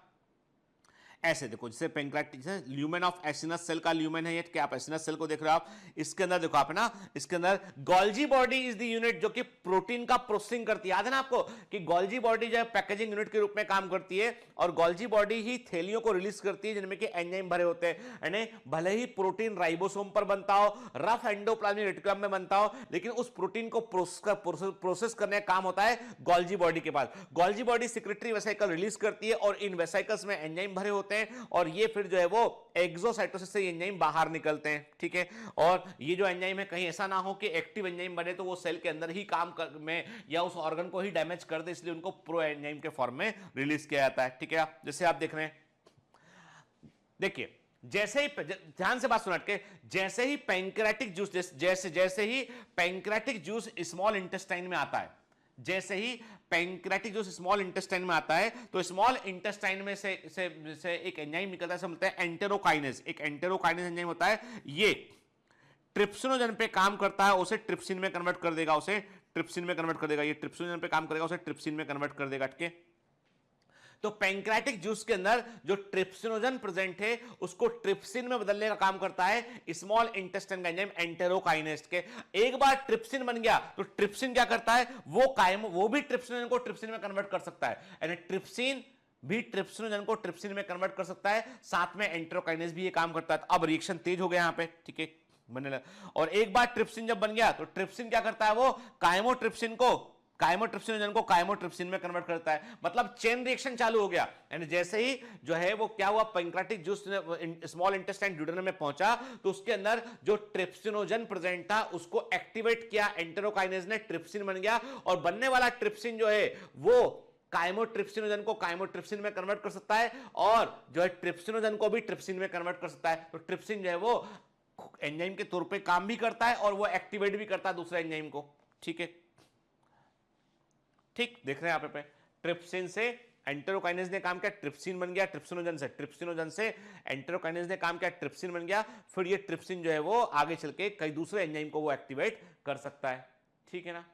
ऐसे देखो, जैसे pancreatic lumen of acinus cell का ल्यूमेन है ये, क्या आप एसिनस सेल को देख रहे हो आप, इसके अंदर देखो आप है ना, इसके अंदर Golgi body is the unit जो कि प्रोटीन का प्रोसेसिंग करती है। याद है ना आपको कि गोल्जी बॉडी जो है पैकेजिंग यूनिट के रूप में काम करती है, और गोल्जी बॉडी ही थैलियों को रिलीज करती है जिनमें कि एंजाइम भरे होते हैं, यानी भले ही प्रोटीन राइबोसोम पर बनता हो, रफ एंडोप्लाज्मिक रेटिकुलम में बनता हो, लेकिन उस प्रोटीन को प्रोसेस करने का काम होता है गोल्जी बॉडी के पास। Golgi body secretory vesicle release करती है और इन वेसिकल्स में एंजाइम भरे होते हैं, और ये फिर जो है वो एक्सोसाइटोसिस से एंजाइम बाहर निकलते हैं, ठीक है। और ये जो एंजाइम है कहीं ऐसा ना हो कि एक्टिव एंजाइम बने तो वो सेल के अंदर ही काम में या उस ऑर्गन को ही डैमेज कर दे, इसलिए उनको प्रो एंजाइम के फॉर्म में रिलीज किया जाता है, ठीक है। जैसे आप देख रहे हैं, देखिए जैसे ही, ध्यान से बात सुना के, जैसे ही पैंक्रेटिक जूस जैसे ही पैंक्रेटिक जूस स्मॉल इंटेस्टाइन में आता है, जैसे ही पैंक्रेटिक जूस स्मॉल इंटेस्टाइन में आता है तो स्मॉल इंटेस्टाइन में से एक एंजाइम निकलता है, बोलते हैं एंटेरोकाइनेज। एक एंटेरोकाइनेज एंजाइम होता है, ये ट्रिप्सिनोजन पे काम करता है, उसे ट्रिप्सिन में कन्वर्ट कर देगा, ये ट्रिप्सिनोजन पे काम करेगा, उसे ट्रिप्सिन में कन्वर्ट कर देगा, ठीक है। तो पैंक्रेटिक जूस के अंदर जो ट्रिप्सिनोजन प्रेजेंट है उसको ट्रिप्सिन में बदलने का काम करता है स्मॉल इंटेस्टाइन का एंजाइम एंटेरोकाइनेज के। एक बार ट्रिप्सिन बन गया तो ट्रिप्सिन क्या करता है, वो भी ट्रिप्सिनोजन को ट्रिप्सिन में कन्वर्ट कर सकता है, यानी ट्रिप्सिन भी ट्रिप्सिनोजन को ट्रिप्सिन में कन्वर्ट कर सकता है, साथ में एंटेरोकाइनेज भी ये काम करता है। अब रिएक्शन तेज हो गया यहां पे, ठीक है, बनने लगा। और एक बार ट्रिप्सिन जब बन गया तो ट्रिप्सिन क्या करता है, वो काइमोट्रिप्सिनोजन को काइमोट्रिप्सिन में कन्वर्ट करता है, मतलब चेन रिएक्शन चालू हो गया। यानी जैसे ही जो है वो क्या हुआ, pancreatic juice small intestine duodenum में पहुंचा तो उसके अंदर जो ट्रिप्सिनोजन प्रेजेंट था उसको एक्टिवेट किया एंटेरोकाइनेज ने, ट्रिप्सिन बन गया, और बनने वाला ट्रिप्सिन जो है वो काइमोट्रिप्सिनोजन को काइमोट्रिप्सिन में कन्वर्ट कर सकता है, और जो है ट्रिप्सिनोजन को भी ट्रिप्सिन में कन्वर्ट कर सकता है। तो ट्रिप्सिन जो है वो एंजाइम के तौर पे काम भी करता है और वो एक्टिवेट भी करता है दूसरे एंजाइम को, ठीक है। ठीक देख रहे हैं आप पे, ट्रिप्सिन से एंटेरोकाइनेज ने काम किया, ट्रिप्सिन बन गया, ट्रिप्सिनोजन से एंटेरोकाइनेज ने काम किया, ट्रिप्सिन बन गया, फिर ये ट्रिप्सिन जो है वो आगे चल के कई दूसरे एंजाइम को वो एक्टिवेट कर सकता है, ठीक है ना,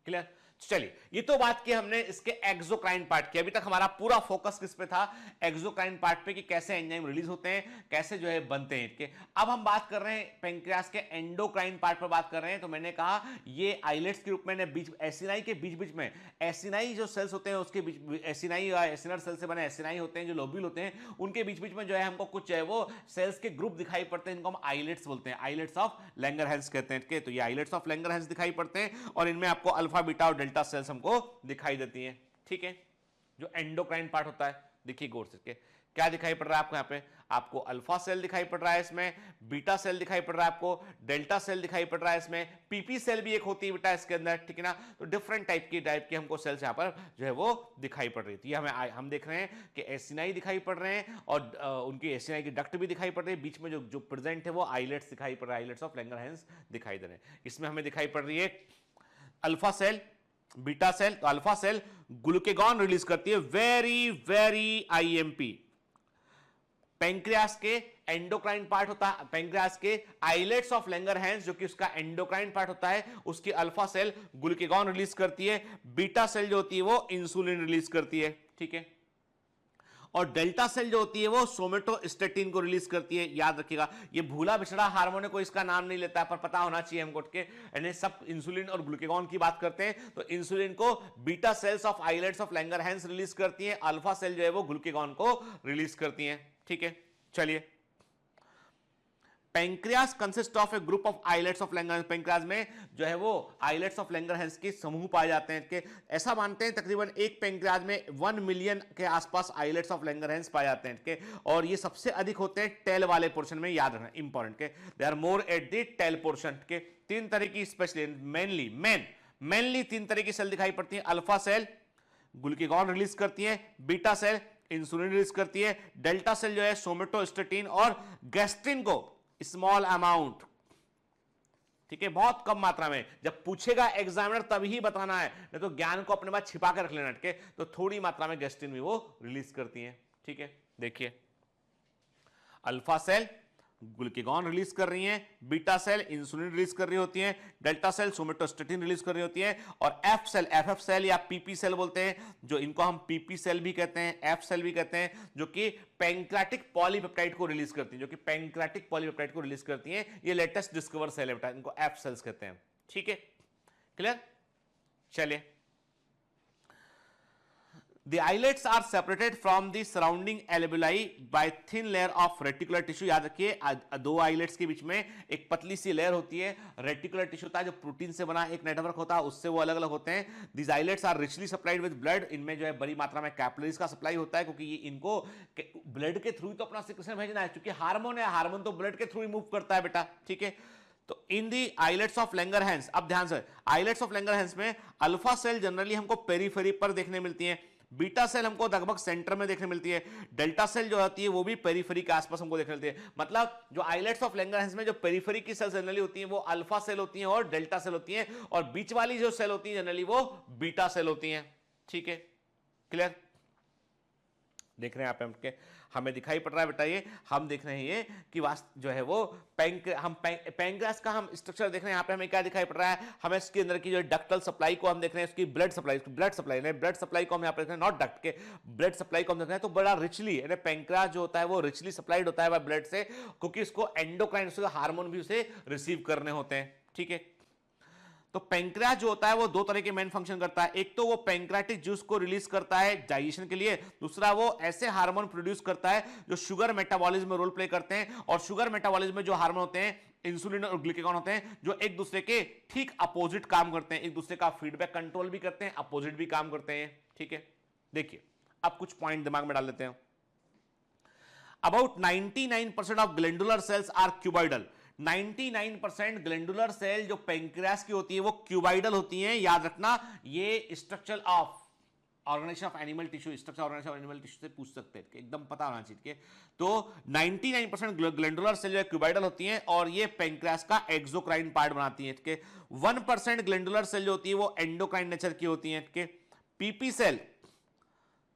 क्लियर। चलिए, ये तो बात की हमने इसके एक्सोक्राइन पार्ट की। अभी तक हमारा पूरा फोकस किस पे था? एक्सोक्राइन पार्ट पे, कि कैसे एंजाइम रिलीज होते हैं, कैसे जो है बनते हैं इनके। अब हम बात कर रहे हैं पेंक्रियास के एंडोक्राइन पार्ट पर बात कर रहे हैं। तो मैंने कहा ये आइलेट्स के रूप में बीच एसिनाई के बीच में, एसिनाई जो सेल्स होते हैं उसके बीच, एसिनाई एसिनर सेल से बने एसिनाई होते हैं, जो लोब्यूल होते हैं उनके बीच में जो है हमको कुछ है वो सेल्स के ग्रुप दिखाई पड़ते हैं। इनको हम आइलेट्स बोलते हैं, आइलेट्स ऑफ लैंगरहैंस कहते हैं। तो ये आइलेट्स ऑफ लैंगरहैंस दिखाई पड़ते हैं और इनमें आपको अल्फा बीटा और डेल्टा सेल्स हमको दिखाई देती हैं। ठीक है, जो एंडोक्राइन पार्ट होता है, देखिए गौर से क्या दिखाई पड़ रहा है आपको? यहाँ पे आपको अल्फा सेल दिखाई पड़ रहा है, इसमें बीटा सेल दिखाई पड़ रहा है, आपको डेल्टा सेल दिखाई पड़ रहा है, इसमें पीपी सेल भी एक होती है बेटा इसके अंदर, ठीक है ना। तो डिफरेंट टाइप की हमको सेल्स यहाँ पर जो है वो दिखाई पड़ रही थी। हम देख रहे हैं कि एसिनाई दिखाई पड़ रहे हैं और उनकी एसिनाई की डक्ट भी दिखाई पड़ रही है। बीच में जो प्रेजेंट है वो आइलेट्स दिखाई पड़ रहा है, आइलेट्स ऑफ लैंगरहैंस दिखाई दे रहे हैं। इसमें हमें दिखाई पड़ रही है अल्फा सेल, बीटा सेल। तो अल्फा सेल ग्लूकेगॉन रिलीज करती है, वेरी आईएमपी। पेंक्रियास के एंडोक्राइन पार्ट होता है, पेंक्रियास के आइलेट्स ऑफ लैंगरहैंस जो कि उसका एंडोक्राइन पार्ट होता है, उसकी अल्फा सेल ग्लूकेगॉन रिलीज करती है। बीटा सेल जो होती है वो इंसुलिन रिलीज करती है, ठीक है। और डेल्टा सेल जो होती है वो सोमेटोस्टेटिन को रिलीज करती है। याद रखिएगा, ये भूला बिछड़ा हार्मोन है, कोई इसका नाम नहीं लेता है, पर पता होना चाहिए हमको के यानी सब इंसुलिन और ग्लूकेगॉन की बात करते हैं। तो इंसुलिन को beta cells of islets of Langerhans release करती है, अल्फा सेल जो है वो ग्लूकेगॉन को रिलीज करती है, ठीक है। चलिए, pancreas consist of a group of islets of Langerhans. Pancreas में जो है वो आइलेट्स ऑफ लैंगरहैंस के समूह पाए जाते हैं कि ऐसा मानते हैं तकरीबन एक पेंक्रियास में 1 मिलियन के आसपास आइलेट्स ऑफ लैंगरहैंस पाए जाते हैं कि, और ये सबसे अधिक होते हैं टेल वाले पोर्शन में। याद रखना इंपॉर्टेंट के they are more at the tail portion के। तीन तरह की स्पेशली मेनली तीन तरह की सेल दिखाई पड़ती है। अल्फा सेल ग्लूकेगॉन रिलीज करती है, बीटा सेल इंसुलिन रिलीज करती है, डेल्टा सेल जो है सोमेटोस्टेटिन और गैस्ट्रिन को स्मॉल अमाउंट, ठीक है, बहुत कम मात्रा में। जब पूछेगा एग्जामिनर तभी ही बताना है, नहीं तो ज्ञान को अपने पास छिपा कर रख लेना, ठीक है। तो थोड़ी मात्रा में गैस्ट्रिन भी वो रिलीज करती है, ठीक है। देखिए, अल्फा सेल ग्लूकेगॉन रिलीज कर रही हैं, बीटा सेल इंसुलिन रिलीज कर रही होती हैं, डेल्टा सेल सोमेटोस्टेटिन रिलीज कर रही होती है, और एफ सेल, एफएफ सेल या पीपी सेल बोलते हैं, जो इनको हम पीपी सेल भी कहते हैं, एफ सेल भी कहते हैं, जो कि पैंक्रेटिक पॉलीपेप्टाइड को रिलीज करती हैं, जो कि पैंक्रेटिक पॉलीपेप्टाइड को रिलीज करती हैं। ये लेटेस्ट डिस्कवर सेल है बेटा, इनको एफ सेल्स कहते हैं, ठीक है। क्लियर? चलिए, The islets are separated from the surrounding alveoli by thin layer of reticular tissue। याद रखिए, दो आइलेट्स के बीच में एक पतली सी लेयर होती है, रेटिकुलर टिश्यू होता है जो प्रोटीन से बना एक नेटवर्क होता है, उससे वो अलग अलग होते हैं। These islets are richly supplied with blood। इनमें जो है बड़ी मात्रा में कैपिलरीज का सप्लाई होता है, क्योंकि ये इनको ब्लड के थ्रू तो अपना सिक्रेशन भेजना है, क्योंकि हार्मोन है, हार्मोन तो ब्लड के थ्रू ही मूव करता है बेटा, ठीक है। तो इन दी आइलेट्स ऑफ लैंगरहैंस, अब ध्यान से, आइलेट्स ऑफ लैंगरहैंस में अल्फा सेल जनरली हमको पेरीफेरी पर देखने मिलती है, बीटा सेल हमको लगभग सेंटर में देखने मिलती है, डेल्टा सेल जो होती है वो भी पेरीफेरी के आसपास हमको देखने मिलती है। मतलब जो आइलेट्स ऑफ लैंगरहैंस में जो पेरीफेरी की सेल्स जनरली होती हैं वो अल्फा सेल होती हैं और डेल्टा सेल होती हैं, और बीच वाली जो सेल होती है जनरली वो बीटा सेल होती हैं, ठीक है। क्लियर? देख रहे हैं आप हमके, हमें दिखाई पड़ रहा है बेटा, ये हम देख रहे हैं ये कि जो है वो पैंक्रियास का हम स्ट्रक्चर देख रहे हैं। यहाँ पे हमें क्या दिखाई पड़ रहा है, हमें इसके अंदर की जो डक्टल सप्लाई को हम देख रहे हैं, उसकी ब्लड सप्लाई को हम यहाँ पे देख रहे हैं, नॉट डक्ट के, ब्लड सप्लाई को हम देख रहे हैं। तो बड़ा रिचली पैंक्रियास जो होता है वो रिचली सप्लाइड होता है बाय ब्लड से, क्योंकि इसको एंडोक्राइन हार्मोन भी उसे रिसीव करने होते हैं, ठीक है। तो पेंक्रियास जो होता है वो दो तरह के मेन फंक्शन करता है। एक तो वो पेंक्रियाटिक जूस को रिलीज करता है डाइजेशन के लिए, दूसरा वो ऐसे हार्मोन प्रोड्यूस करता है जो शुगर मेटाबॉलिज्म में रोल प्ले करते हैं। और शुगर मेटाबॉलिज्म में जो हार्मोन होते हैं, इंसुलिन और ग्लूकेगॉन होते हैं, जो एक दूसरे के ठीक अपोजिट काम करते हैं, एक दूसरे का फीडबैक कंट्रोल भी करते हैं, अपोजिट भी काम करते हैं, ठीक है। देखिए, अब कुछ पॉइंट दिमाग में डाल लेते हैं। About 99% of glandular cells are cuboidal. 99% glandular cell जो पेंक्रियास की होती है वो क्यूबॉइडल होती हैं। याद रखना, ये structure of organisation of animal tissue, structure organisation of animal tissue से पूछ सकते हैं, एकदम पता होना चाहिए। तो 99% ग्लैंडुलर सेल जो है क्यूबॉइडल होती हैं और ये पेंक्रियास का एक्सोक्राइन पार्ट बनाती हैं। 1% ग्लैंडुलर सेल जो होती है वो एंडोक्राइन नेचर की होती हैं। पीपी सेल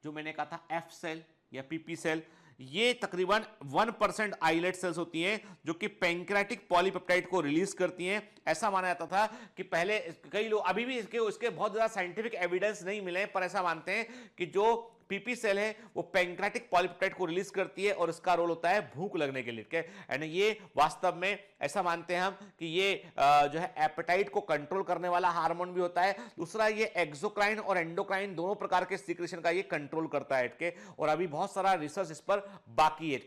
जो मैंने कहा था, एफ सेल या पीपी सेल, ये तकरीबन 1% आइलेट सेल्स होती हैं जो कि पैंक्रियाटिक पॉलीपेप्टाइड को रिलीज करती हैं। ऐसा माना जाता था कि पहले, कई लोग अभी भी इसके बहुत ज्यादा साइंटिफिक एविडेंस नहीं मिले, पर ऐसा मानते हैं कि जो पीपी सेल है वो पैंक्रियाटिक पॉलीपेप्टाइड को रिलीज करती है और इसका रोल होता है भूख लगने के लिए। एंड ये वास्तव में ऐसा मानते हैं हम कि ये जो है एपेटाइट को कंट्रोल करने वाला हार्मोन भी होता है। दूसरा, ये एक्सोक्राइन और एंडोक्राइन दोनों प्रकार के सीक्रेशन का ये कंट्रोल करता है। और अभी बहुत सारा रिसर्च इस पर बाकी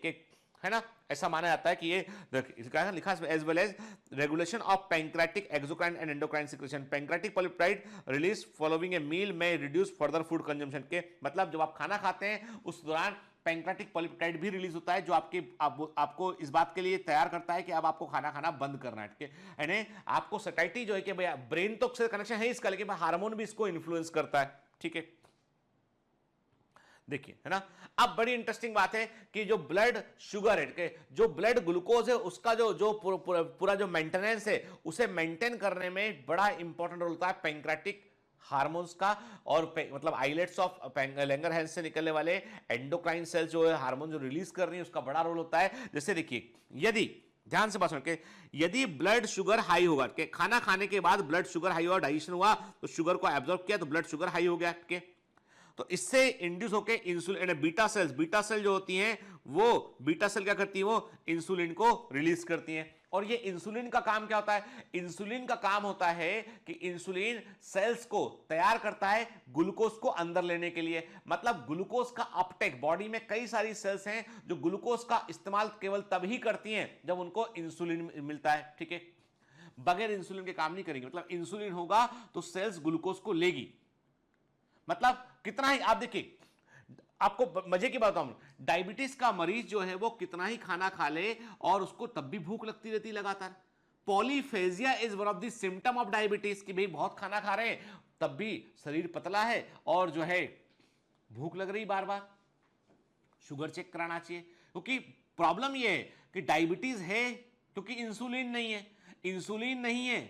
है ना। ऐसा माना जाता है कि ये लिखा as well as regulation of pancreatic exocrine and endocrine secretion, pancreatic polypeptide release following a meal में रिड्यूस फर्दर फूड कंजम्पशन के मतलब जब आप खाना खाते हैं उस दौरान पैंक्रियाटिक पॉलीपेप्टाइड भी रिलीज होता है जो आपको इस बात के लिए तैयार करता है कि अब आपको खाना खाना बंद करना है। यानी आपको सैटिस्फाइटी जो है कि भैया ब्रेन तो से कनेक्शन है इसका, लेकिन हार्मोन भी इसको इन्फ्लुएंस करता है। ठीक है, देखिए, है ना। अब बड़ी इंटरेस्टिंग बात है कि जो ब्लड शुगर है, जो ब्लड ग्लूकोज है, उसका जो पूरा जो मेंटेनेंस है उसे मेंटेन करने में बड़ा इंपॉर्टेंट रोल होता है पैंक्रियाटिक हार्मोन्स का। और मतलब आइलेट्स ऑफ लैंगरहैंस से निकलने वाले एंडोक्राइन सेल्स जो है हार्मोन जो रिलीज कर रही है उसका बड़ा रोल होता है। जैसे देखिए, यदि ध्यान से बात सुन के, यदि ब्लड शुगर हाई होगा, खाना खाने के बाद ब्लड शुगर हाई हुआ, डाइजेशन हुआ तो शुगर को एब्जॉर्ब किया तो ब्लड शुगर हाई हो गया, तो इससे इंड्यूस होके इंसुलिन, बीटा सेल जो होती हैं वो बीटा सेल क्या करती है, वो इंसुलिन को रिलीज करती हैं। और ये इंसुलिन का काम क्या होता है, इंसुलिन का काम होता है कि इंसुलिन सेल्स को तैयार करता है ग्लूकोज को अंदर लेने के लिए। मतलब ग्लूकोज का अपटेक, बॉडी में कई सारी सेल्स हैं जो ग्लूकोज का इस्तेमाल केवल तभी करती हैं जब उनको इंसुलिन मिलता है। ठीक है, बगैर इंसुलिन के काम नहीं करेंगे। मतलब इंसुलिन होगा तो सेल्स ग्लूकोज को लेगी। मतलब कितना ही, आप देखिए, आपको मजे की बात बताऊं, डायबिटीज का मरीज जो है वो कितना ही खाना खा ले और उसको तब भी भूख लगती रहती लगातार। Polyphagia is one of the symptom of diabetes कि भाई बहुत खाना खा रहे हैं तब भी शरीर पतला है और जो है भूख लग रही बार बार। शुगर चेक कराना चाहिए, क्योंकि प्रॉब्लम ये है कि डायबिटीज है क्योंकि इंसुलिन नहीं है। इंसुलिन नहीं है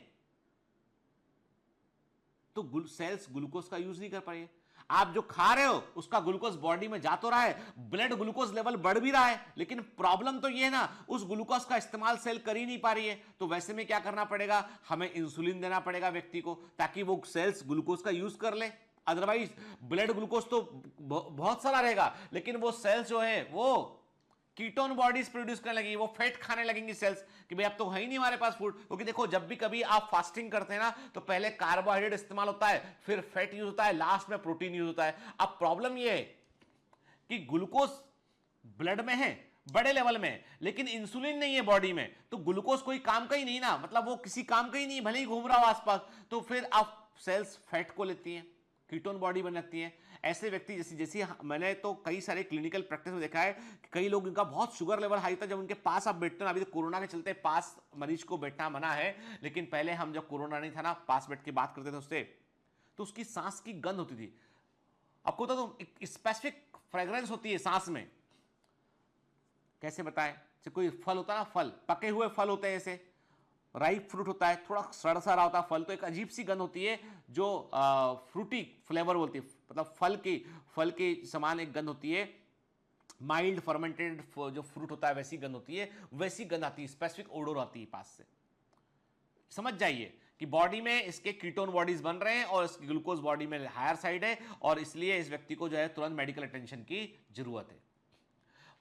तो सेल्स ग्लूकोज का यूज नहीं कर पाएंगे। आप जो खा रहे हो उसका ग्लूकोज बॉडी में जा तो रहा है, ब्लड ग्लूकोज लेवल बढ़ भी रहा है, लेकिन प्रॉब्लम तो ये है ना, उस ग्लूकोज का इस्तेमाल सेल कर ही नहीं पा रही है। तो वैसे में क्या करना पड़ेगा, हमें इंसुलिन देना पड़ेगा व्यक्ति को ताकि वो सेल्स ग्लूकोज का यूज कर ले। अदरवाइज ब्लड ग्लूकोज तो बहुत सारा रहेगा, लेकिन वो सेल्स जो है वो कीटोन बॉडीज प्रोड्यूस करने लगेगी, वो फैट खाने लगेंगी सेल्स कि भाई अब तो है ही नहीं हमारे पास फूड। क्योंकि देखो, जब भी कभी आप फास्टिंग करते हैं ना तो पहले कार्बोहाइड्रेट इस्तेमाल होता है, फिर फैट यूज होता है, लास्ट में प्रोटीन यूज होता है। अब प्रॉब्लम ये है कि ग्लूकोज ब्लड में है बड़े लेवल में, लेकिन इंसुलिन नहीं है बॉडी में, तो ग्लूकोज कोई काम का ही नहीं ना, मतलब वो किसी काम का ही नहीं, भले ही घूम रहा हो आसपास, तो फिर आप सेल्स फैट को लेती हैं, कीटोन बॉडी बनती है। ऐसे व्यक्ति जैसे मैंने तो कई सारे क्लिनिकल प्रैक्टिस में देखा है कि कई लोग, इनका बहुत शुगर लेवल हाई था, जब उनके पास आप बैठते हो, अभी तो कोरोना के चलते पास मरीज को बैठना मना है, लेकिन पहले हम जब कोरोना नहीं था ना, पास बैठ के बात करते थे उससे, तो उसकी सांस की गंध होती थी। आपको तो एक स्पेसिफिक फ्रेग्रेंस होती है सांस में, कैसे बताएं, जैसे कोई फल होता है ना, फल पके हुए फल होते हैं, ऐसे राइप फ्रूट होता है, थोड़ा सड़ सा रहा होता है फल, तो एक अजीब सी गंध होती है जो फ्रूटी फ्लेवर बोलती है, मतलब फल के समान एक गंध होती है, माइल्ड फर्मेंटेड जो फ्रूट होता है वैसी गंध होती है, वैसी गंध आती है, स्पेसिफिक ओडोर आती है पास से। समझ जाइए कि बॉडी में इसके कीटोन बॉडीज बन रहे हैं और इसकी ग्लूकोज बॉडी में हायर साइड है, और इसलिए इस व्यक्ति को जो है तुरंत मेडिकल अटेंशन की जरूरत है।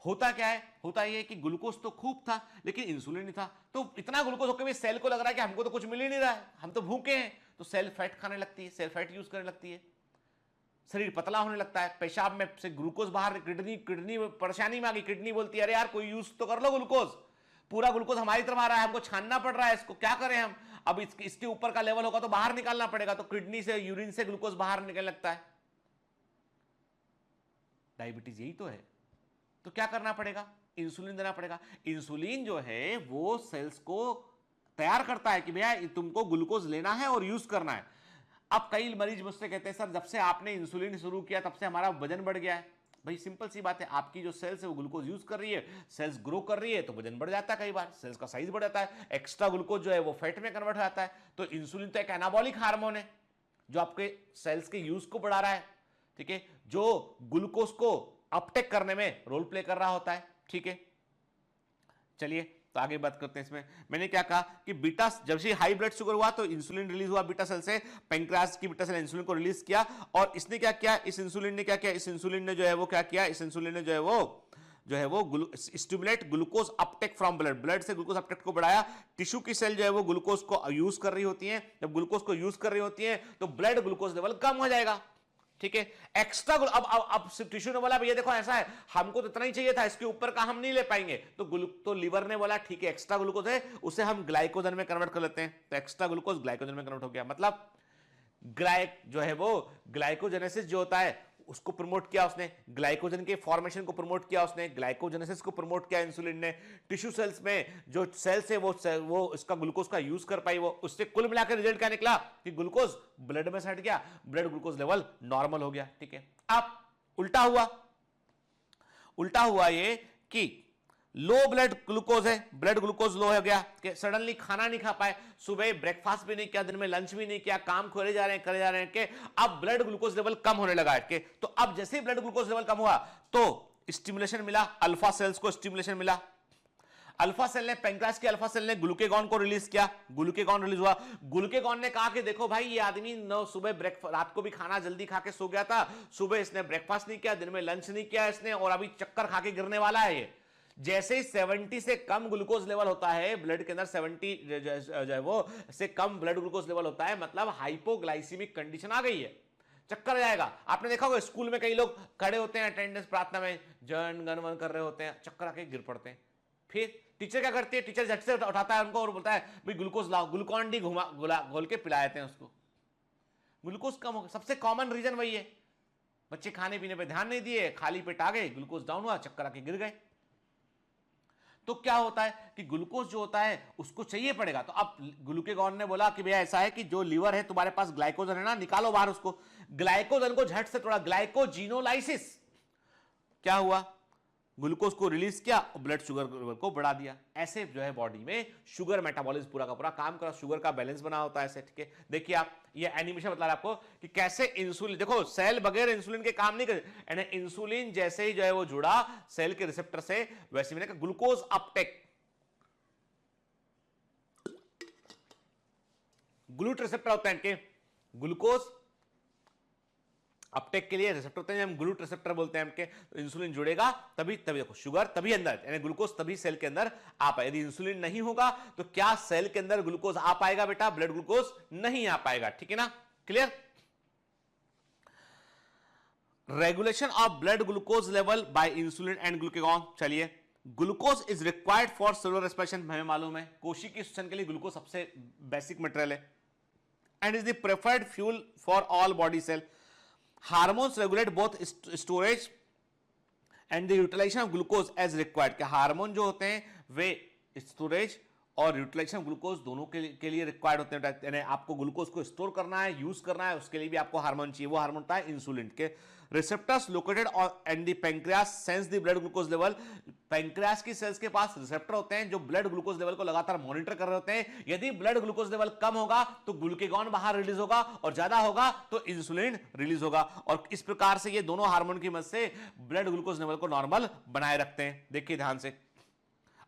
होता क्या है, होता यह है कि ग्लूकोज तो खूब था लेकिन इंसुलिन नहीं था, तो इतना ग्लूकोज होकर भी सेल को लग रहा है कि हमको तो कुछ मिल ही नहीं रहा है, हम तो भूखे हैं, तो सेल फैट खाने लगती है, सेल फैट यूज करने लगती है, शरीर पतला होने लगता है, पेशाब में से ग्लूकोज बाहर, किडनी परेशानी में आ गई, किडनी बोलती है अरे यार कोई यूज तो कर लो ग्लूकोज, पूरा ग्लूकोज हमारी तरफ आ रहा है, हमको छानना पड़ रहा है, इसको क्या करें हम, अब इसके ऊपर का लेवल होगा तो बाहर निकालना पड़ेगा, तो किडनी से यूरिन से ग्लूकोज बाहर निकलने लगता है। डायबिटीज यही तो है, तो क्या करना पड़ेगा, इंसुलिन देना पड़ेगा। इंसुलिन जो है वो सेल्स को तैयार करता है कि भैया तुमको ग्लूकोज लेना है और यूज करना है। अब कई मरीज मुझसे कहते हैं सर जब से आपने इंसुलिन शुरू किया तब से हमारा वजन बढ़ गया है। भाई सिंपल सी बात है, आपकी जो सेल्स है वो ग्लूकोज यूज कर रही है, सेल्स ग्रो कर रही है तो वजन बढ़ जाता है, कई बार सेल्स का साइज बढ़ जाता है, एक्स्ट्रा ग्लूकोज जो है वो फैट में कन्वर्ट हो जाता है। तो इंसुलिन तो एक एनाबॉलिक हार्मोन है जो आपके सेल्स के यूज को बढ़ा रहा है, ठीक है, जो ग्लूकोज को अपटेक करने में रोल प्ले कर रहा होता है, ठीक है। चलिए तो आगे बात करते हैं। इसमें मैंने क्या कहा कि बीटा, जब से हाई ब्लड शुगर हुआ तो इंसुलिन रिलीज हुआ बीटा सेल से, पैंक्रियास की बीटा सेल इंसुलिन को रिलीज किया, और इसने क्या किया, इस इंसुलिन ने क्या किया, इस इंसुलिन ने जो है वो क्या किया, इस इंसुलिन ने जो है वो stimulate glucose Uptake from blood, blood से ग्लूकोज अपटेक को बढ़ाया। टिश्यू की सेल जो है वो ग्लूकोज को यूज कर रही होती है, जब ग्लूकोज को यूज कर रही होती है तो ब्लड ग्लूकोज लेवल कम हो जाएगा, ठीक है। एक्स्ट्रा अब टिश्यू ने बोला भैया देखो ऐसा है, हमको तो इतना ही चाहिए था, इसके ऊपर का हम नहीं ले पाएंगे, तो लीवर ने बोला ठीक है, एक्स्ट्रा ग्लूकोज है उसे हम ग्लाइकोजन में कन्वर्ट कर लेते हैं, तो एक्स्ट्रा ग्लूकोज ग्लाइकोजन में कन्वर्ट हो गया। मतलब जो है वो ग्लाइकोजेनेसिस जो होता है उसको प्रमोट किया उसने, ग्लाइकोजन के फॉर्मेशन को प्रमोट किया उसने, ग्लाइकोजेनेसिस को प्रमोट किया इंसुलिन ने। टिश्यू सेल्स में जो सेल्स है वो इसका ग्लूकोज का यूज कर पाई, वो उससे कुल मिलाकर रिजल्ट क्या निकला कि ग्लूकोज ब्लड में हट गया, ब्लड ग्लूकोज लेवल नॉर्मल हो गया, ठीक है। अब उल्टा हुआ ये कि लो ब्लड ग्लूकोज है, ब्लड ग्लूकोज लो हो गया कि सडनली खाना नहीं खा पाए, सुबह ब्रेकफास्ट भी नहीं किया, दिन में लंच भी नहीं किया, काम करे जा रहे हैं कि अब ब्लड ग्लूकोज लेवल कम होने लगा है। तो अब जैसे ही ब्लड ग्लूकोज लेवल कम हुआ तो स्टिमुलेशन मिला, अल्फा सेल्स को स्टिमुलेशन मिला, अल्फा सेल ने, पैंक्रियास की अल्फा सेल ने ग्लूकेगॉन को रिलीज किया, ग्लूकेगॉन रिलीज हुआ। ग्लूकेगॉन ने कहा कि देखो भाई ये आदमी सुबह रात को भी खाना जल्दी खा के सो गया था, सुबह इसने ब्रेकफास्ट नहीं किया, दिन में लंच नहीं किया इसने, और अभी चक्कर खा के गिरने वाला है ये। जैसे ही 70 से कम ग्लूकोज लेवल होता है ब्लड के अंदर, 70 जो है वो से कम ब्लड ग्लूकोज लेवल होता है, मतलब हाइपोग्लाइसीमिक कंडीशन आ गई है, चक्कर आ जाएगा। आपने देखा होगा स्कूल में कई लोग खड़े होते हैं अटेंडेंस प्रार्थना में, जन गण मन कर रहे होते हैं, चक्कर आके गिर पड़ते हैं। फिर टीचर क्या करती है, टीचर झट से उठाता है उनको और बोलता है भाई ग्लूकोज लाओ, ग्लूकॉन डी घोल के पिला देते हैं उसको, ग्लूकोज कम हो। सबसे कॉमन रीजन वही है, बच्चे खाने पीने पे ध्यान नहीं दिए, खाली पेट आ गए, ग्लूकोज डाउन हुआ, चक्कर आके गिर गए। तो क्या होता है कि ग्लूकोज जो होता है उसको चाहिए पड़ेगा। तो अब ग्लूकेगॉन ने बोला कि भैया ऐसा है कि जो लीवर है तुम्हारे पास ग्लाइकोजन है ना, निकालो बाहर उसको, ग्लाइकोजन को झट से थोड़ा ग्लाइकोजिनोलाइसिस, क्या हुआ, ग्लूकोज को रिलीज किया और ब्लड शुगर लेवल को बढ़ा दिया। ऐसे जो है बॉडी में शुगर मेटाबॉलिज्म पूरा का पूरा काम करा, शुगर का बैलेंस बना होता है ऐसे, ठीक है। देखिए आप, ये एनिमेशन बता रहा है आपको कि कैसे इंसुलिन, देखो सेल बगैर इंसुलिन के काम नहीं करे, इंसुलिन जैसे ही जो है वो जुड़ा सेल के रिसेप्टर से, वैसे मैंने कहा ग्लूकोज अपटेक, ग्लूट रिसेप्टर होता है इनके, ग्लूकोज अपटेक के लिए रिसेप्टर होते हैं, हम ग्लूट रिसेप्टर बोलते हैं इनके। इंसुलिन जुड़ेगा तभी देखो शुगर तभी अंदर, यानी ग्लूकोज तभी सेल के अंदर आ पाए। यदि इंसुलिन नहीं होगा तो क्या सेल के अंदर ग्लूकोज आ पाएगा बेटा, ब्लड ग्लूकोज नहीं आ पाएगा, ठीक है ना, clear. Regulation of blood glucose level by insulin and glucagon. चलिए, glucose is required for cellular respiration, हमें मालूम है कोशिकीय श्वसन के लिए ग्लूकोज सबसे बेसिक मटेरियल है, and is the preferred fuel for all body cell. Hormones regulate both storage and the utilization of glucose as required. के हार्मोन जो होते हैं वे स्टोरेज और यूटिलाइजेशन ग्लूकोज दोनों के लिए रिक्वायर्ड होते हैं, यानी आपको ग्लूकोज को स्टोर करना है, यूज करना है, उसके लिए भी आपको हार्मोन चाहिए। वो हार्मोन होता है इंसुलिन के। Receptors located and the pancreas sense the blood glucose level. Pancreas की सेल्स के पास रिसेप्टर होते हैं जो ब्लड ग्लूकोज लेवल को लगातार मॉनिटर कर रहे होते हैं। यदि ब्लड ग्लूकोज लेवल कम होगा तो ग्लूकेगॉन बाहर रिलीज होगा, और ज्यादा होगा तो इंसुलिन रिलीज होगा, और इस प्रकार से ये दोनों हार्मोन की मदद से ब्लड ग्लूकोज लेवल को नॉर्मल बनाए रखते हैं। देखिए ध्यान से,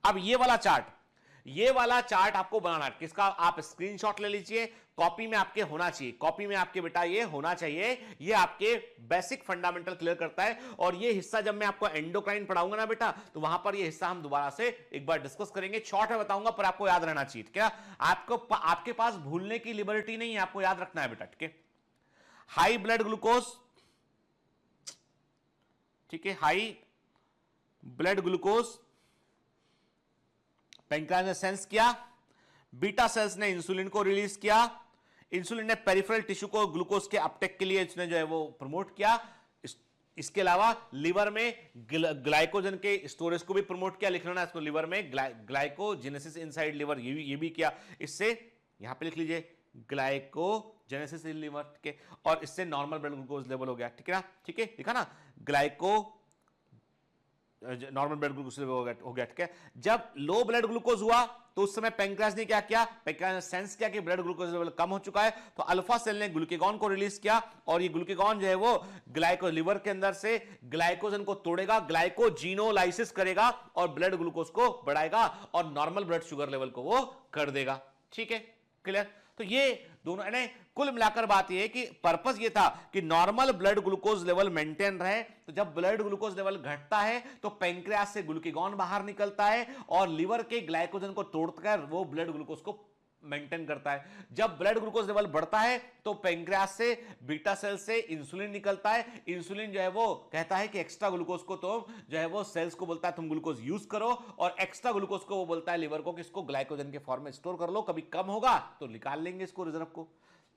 अब ये वाला चार्ट आपको बनाना है, किसका, आप स्क्रीनशॉट ले लीजिए, कॉपी में आपके होना चाहिए, कॉपी में आपके बेटा ये होना चाहिए। ये आपके बेसिक फंडामेंटल क्लियर करता है, और ये हिस्सा जब मैं आपको एंडोक्राइन पढ़ाऊंगा ना बेटा, तो वहां पर ये हिस्सा हम दोबारा से एक बार डिस्कस करेंगे। शॉर्ट में बताऊंगा पर आपको याद रहना चाहिए, क्या आपके पास भूलने की लिबर्टी नहीं है, आपको याद रखना है बेटा, ठीक है। हाई ब्लड ग्लूकोज, ठीक है, हाई ब्लड ग्लूकोज पैंक्रियास ने सेंस किया, बीटा सेल्स ने इंसुलिन को रिलीज किया, इंसुलिन ने पेरिफेरल टिश्यू को ग्लूकोज के अपटेक के लिए इसने जो है वो प्रमोट किया। इसके अलावा लिवर में ग्लाइकोजन के स्टोरेज को भी प्रमोट किया, लिख लेना इसको, लिवर में ग्लाइकोजेनेसिस इनसाइड लिवर, ये भी किया। इससे यहां पे लिख लीजिए ग्लाइकोजेनेसिस इन लिवर, ठीक है, और इससे नॉर्मल ब्लड ग्लूकोज लेवल हो गया, ठीक है ना, ठीक है, लिखा ना, नॉर्मल ब्लड ग्लूकोज लेवल हो गया, ठीक है। जब लो ब्लड ग्लूकोज हुआ तो उस समय पेंक्रियास ने क्या किया, पेंक्रियास ने सेंस किया कि ब्लड ग्लूकोज लेवल कम हो चुका है, तो अल्फा सेल ने ग्लूकेगॉन को रिलीज किया, और ये ग्लूकेगॉन जो है वो ग्लाइको लिवर के अंदर से ग्लाइकोजन को तोड़ेगा, ग्लाइकोजीनोलाइसिस करेगा और ब्लड ग्लूकोज को बढ़ाएगा और नॉर्मल ब्लड शुगर लेवल को वो कर देगा, ठीक है, क्लियर। तो ये दोनों यानी कुल मिलाकर बात ये है कि पर्पस ये था कि normal blood glucose level maintain रहे। तो जब ब्लड ग्लूकोज लेवल घटता है तो पेंक्रियास से ग्लूकेगॉन बाहर निकलता है और लिवर के ग्लाइकोजन को तोड़कर वो ब्लड ग्लूकोज को मेंटेन करता है। जब ब्लड ग्लूकोज लेवल बढ़ता है तो पेंक्रियास से बीटा सेल से इंसुलिन निकलता है, इंसुलिन जो है वो कहता है कि एक्स्ट्रा ग्लूकोज को तो जो है वो सेल्स को बोलता है तुम ग्लूकोज यूज करो, और एक्स्ट्रा ग्लूकोज को वो बोलता है लिवर को कि इसको ग्लाइकोजन के फॉर्म में स्टोर कर लो, कभी कम होगा तो निकाल लेंगे इसको, रिजर्व को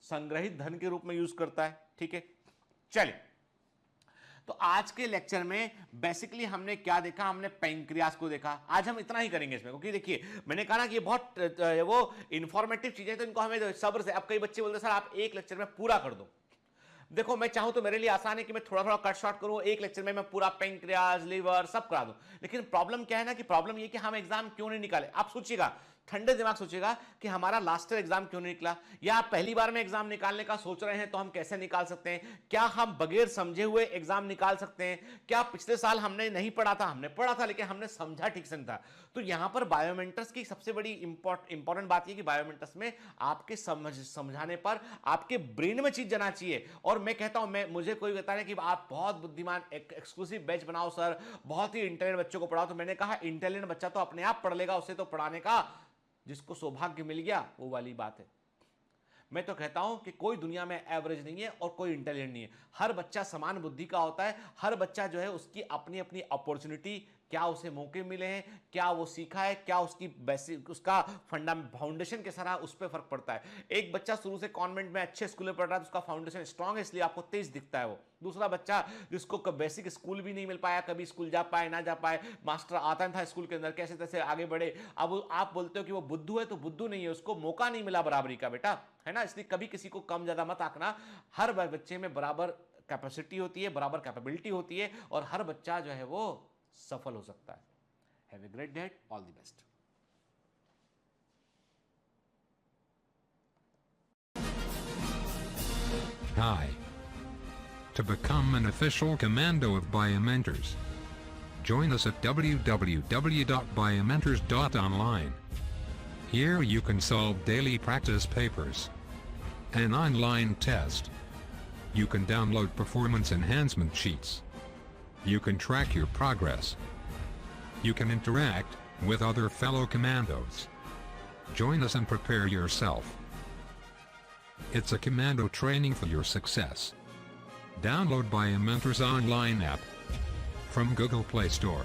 संग्रहित धन के रूप में यूज करता है, ठीक है। चलिए, तो आज के लेक्चर में बेसिकली हमने क्या देखा, हमने पेंक्रियास को देखा। आज हम इतना ही करेंगे इसमें, क्योंकि देखिए मैंने कहा ना कि ये बहुत वो इंफॉर्मेटिव चीजें, तो इनको हमें सब्र से, अब कई बच्चे बोलते सर आप एक लेक्चर में पूरा कर दो। देखो मैं चाहूं तो मेरे लिए आसान है कि मैं थोड़ा थोड़ा कट शॉर्ट करूं, एक लेक्चर में मैं पूरा पेंक्रियास लिवर सब करा दूं, लेकिन प्रॉब्लम क्या है ना कि प्रॉब्लम ये कि हम एग्जाम क्यों नहीं निकाले। आप सोचिएगा, ठंडे दिमाग सोचिएगा कि हमारा लास्ट ईयर एग्जाम क्यों नहीं निकला, या आप पहली बार में एग्जाम निकालने का सोच रहे हैं तो हम कैसे निकाल सकते हैं, क्या हम बगैर समझे हुए एग्जाम निकाल सकते हैं, क्या पिछले साल हमने नहीं पढ़ा था, हमने पढ़ा था लेकिन हमने समझा ठीक से नहीं था। तो यहां पर बायोमेंटर्स की सबसे बड़ी इंपॉर्टेंट बात यह कि बायोमेंटर्स में आपके समझाने पर आपके ब्रेन में चीज जाना चाहिए। और मैं कहता हूं, मुझे कोई कहता है कि आप बहुत बुद्धिमान एक्सक्लूसिव बैच बनाओ सर, बहुत ही इंटेलिजेंट बच्चों को पढ़ाओ, तो मैंने कहा इंटेलिजेंट बच्चा तो अपने आप पढ़ लेगा, उसे तो पढ़ाने का जिसको सौभाग्य मिल गया वो वाली बात है। मैं तो कहता हूं कि कोई दुनिया में एवरेज नहीं है और कोई इंटेलिजेंट नहीं है, हर बच्चा समान बुद्धि का होता है, हर बच्चा जो है उसकी अपनी अपनी अपॉर्चुनिटी, क्या उसे मौके मिले हैं, क्या वो सीखा है, क्या उसकी बेसिक उसका फाउंडेशन कैसा रहा, उस पर फर्क पड़ता है। एक बच्चा शुरू से कॉन्वेंट में अच्छे स्कूल में पढ़ रहा है तो उसका फाउंडेशन स्ट्रांग है, इसलिए आपको तेज दिखता है वो। दूसरा बच्चा जिसको बेसिक स्कूल भी नहीं मिल पाया, कभी स्कूल जा पाए ना जा पाए, मास्टर आता था स्कूल के अंदर, कैसे तैसे आगे बढ़े, अब आप बोलते हो कि वो बुद्धू है, तो बुद्धू नहीं है, उसको मौका नहीं मिला बराबरी का बेटा, है ना। इसलिए कभी किसी को कम ज्यादा मत आंकना, हर बच्चे में बराबर कैपेसिटी होती है, बराबर कैपेबिलिटी होती है, और हर बच्चा जो है वो सफल हो सकता है। Have a great day, all the best. Hi. To become an official commando of Biomentors, join us at www.biomentors.online. Here you can solve daily practice papers, an online test. You can download performance enhancement sheets. You can track your progress. You can interact with other fellow commandos. Join us and prepare yourself. It's a commando training for your success. Download Biomentors online app from Google Play Store.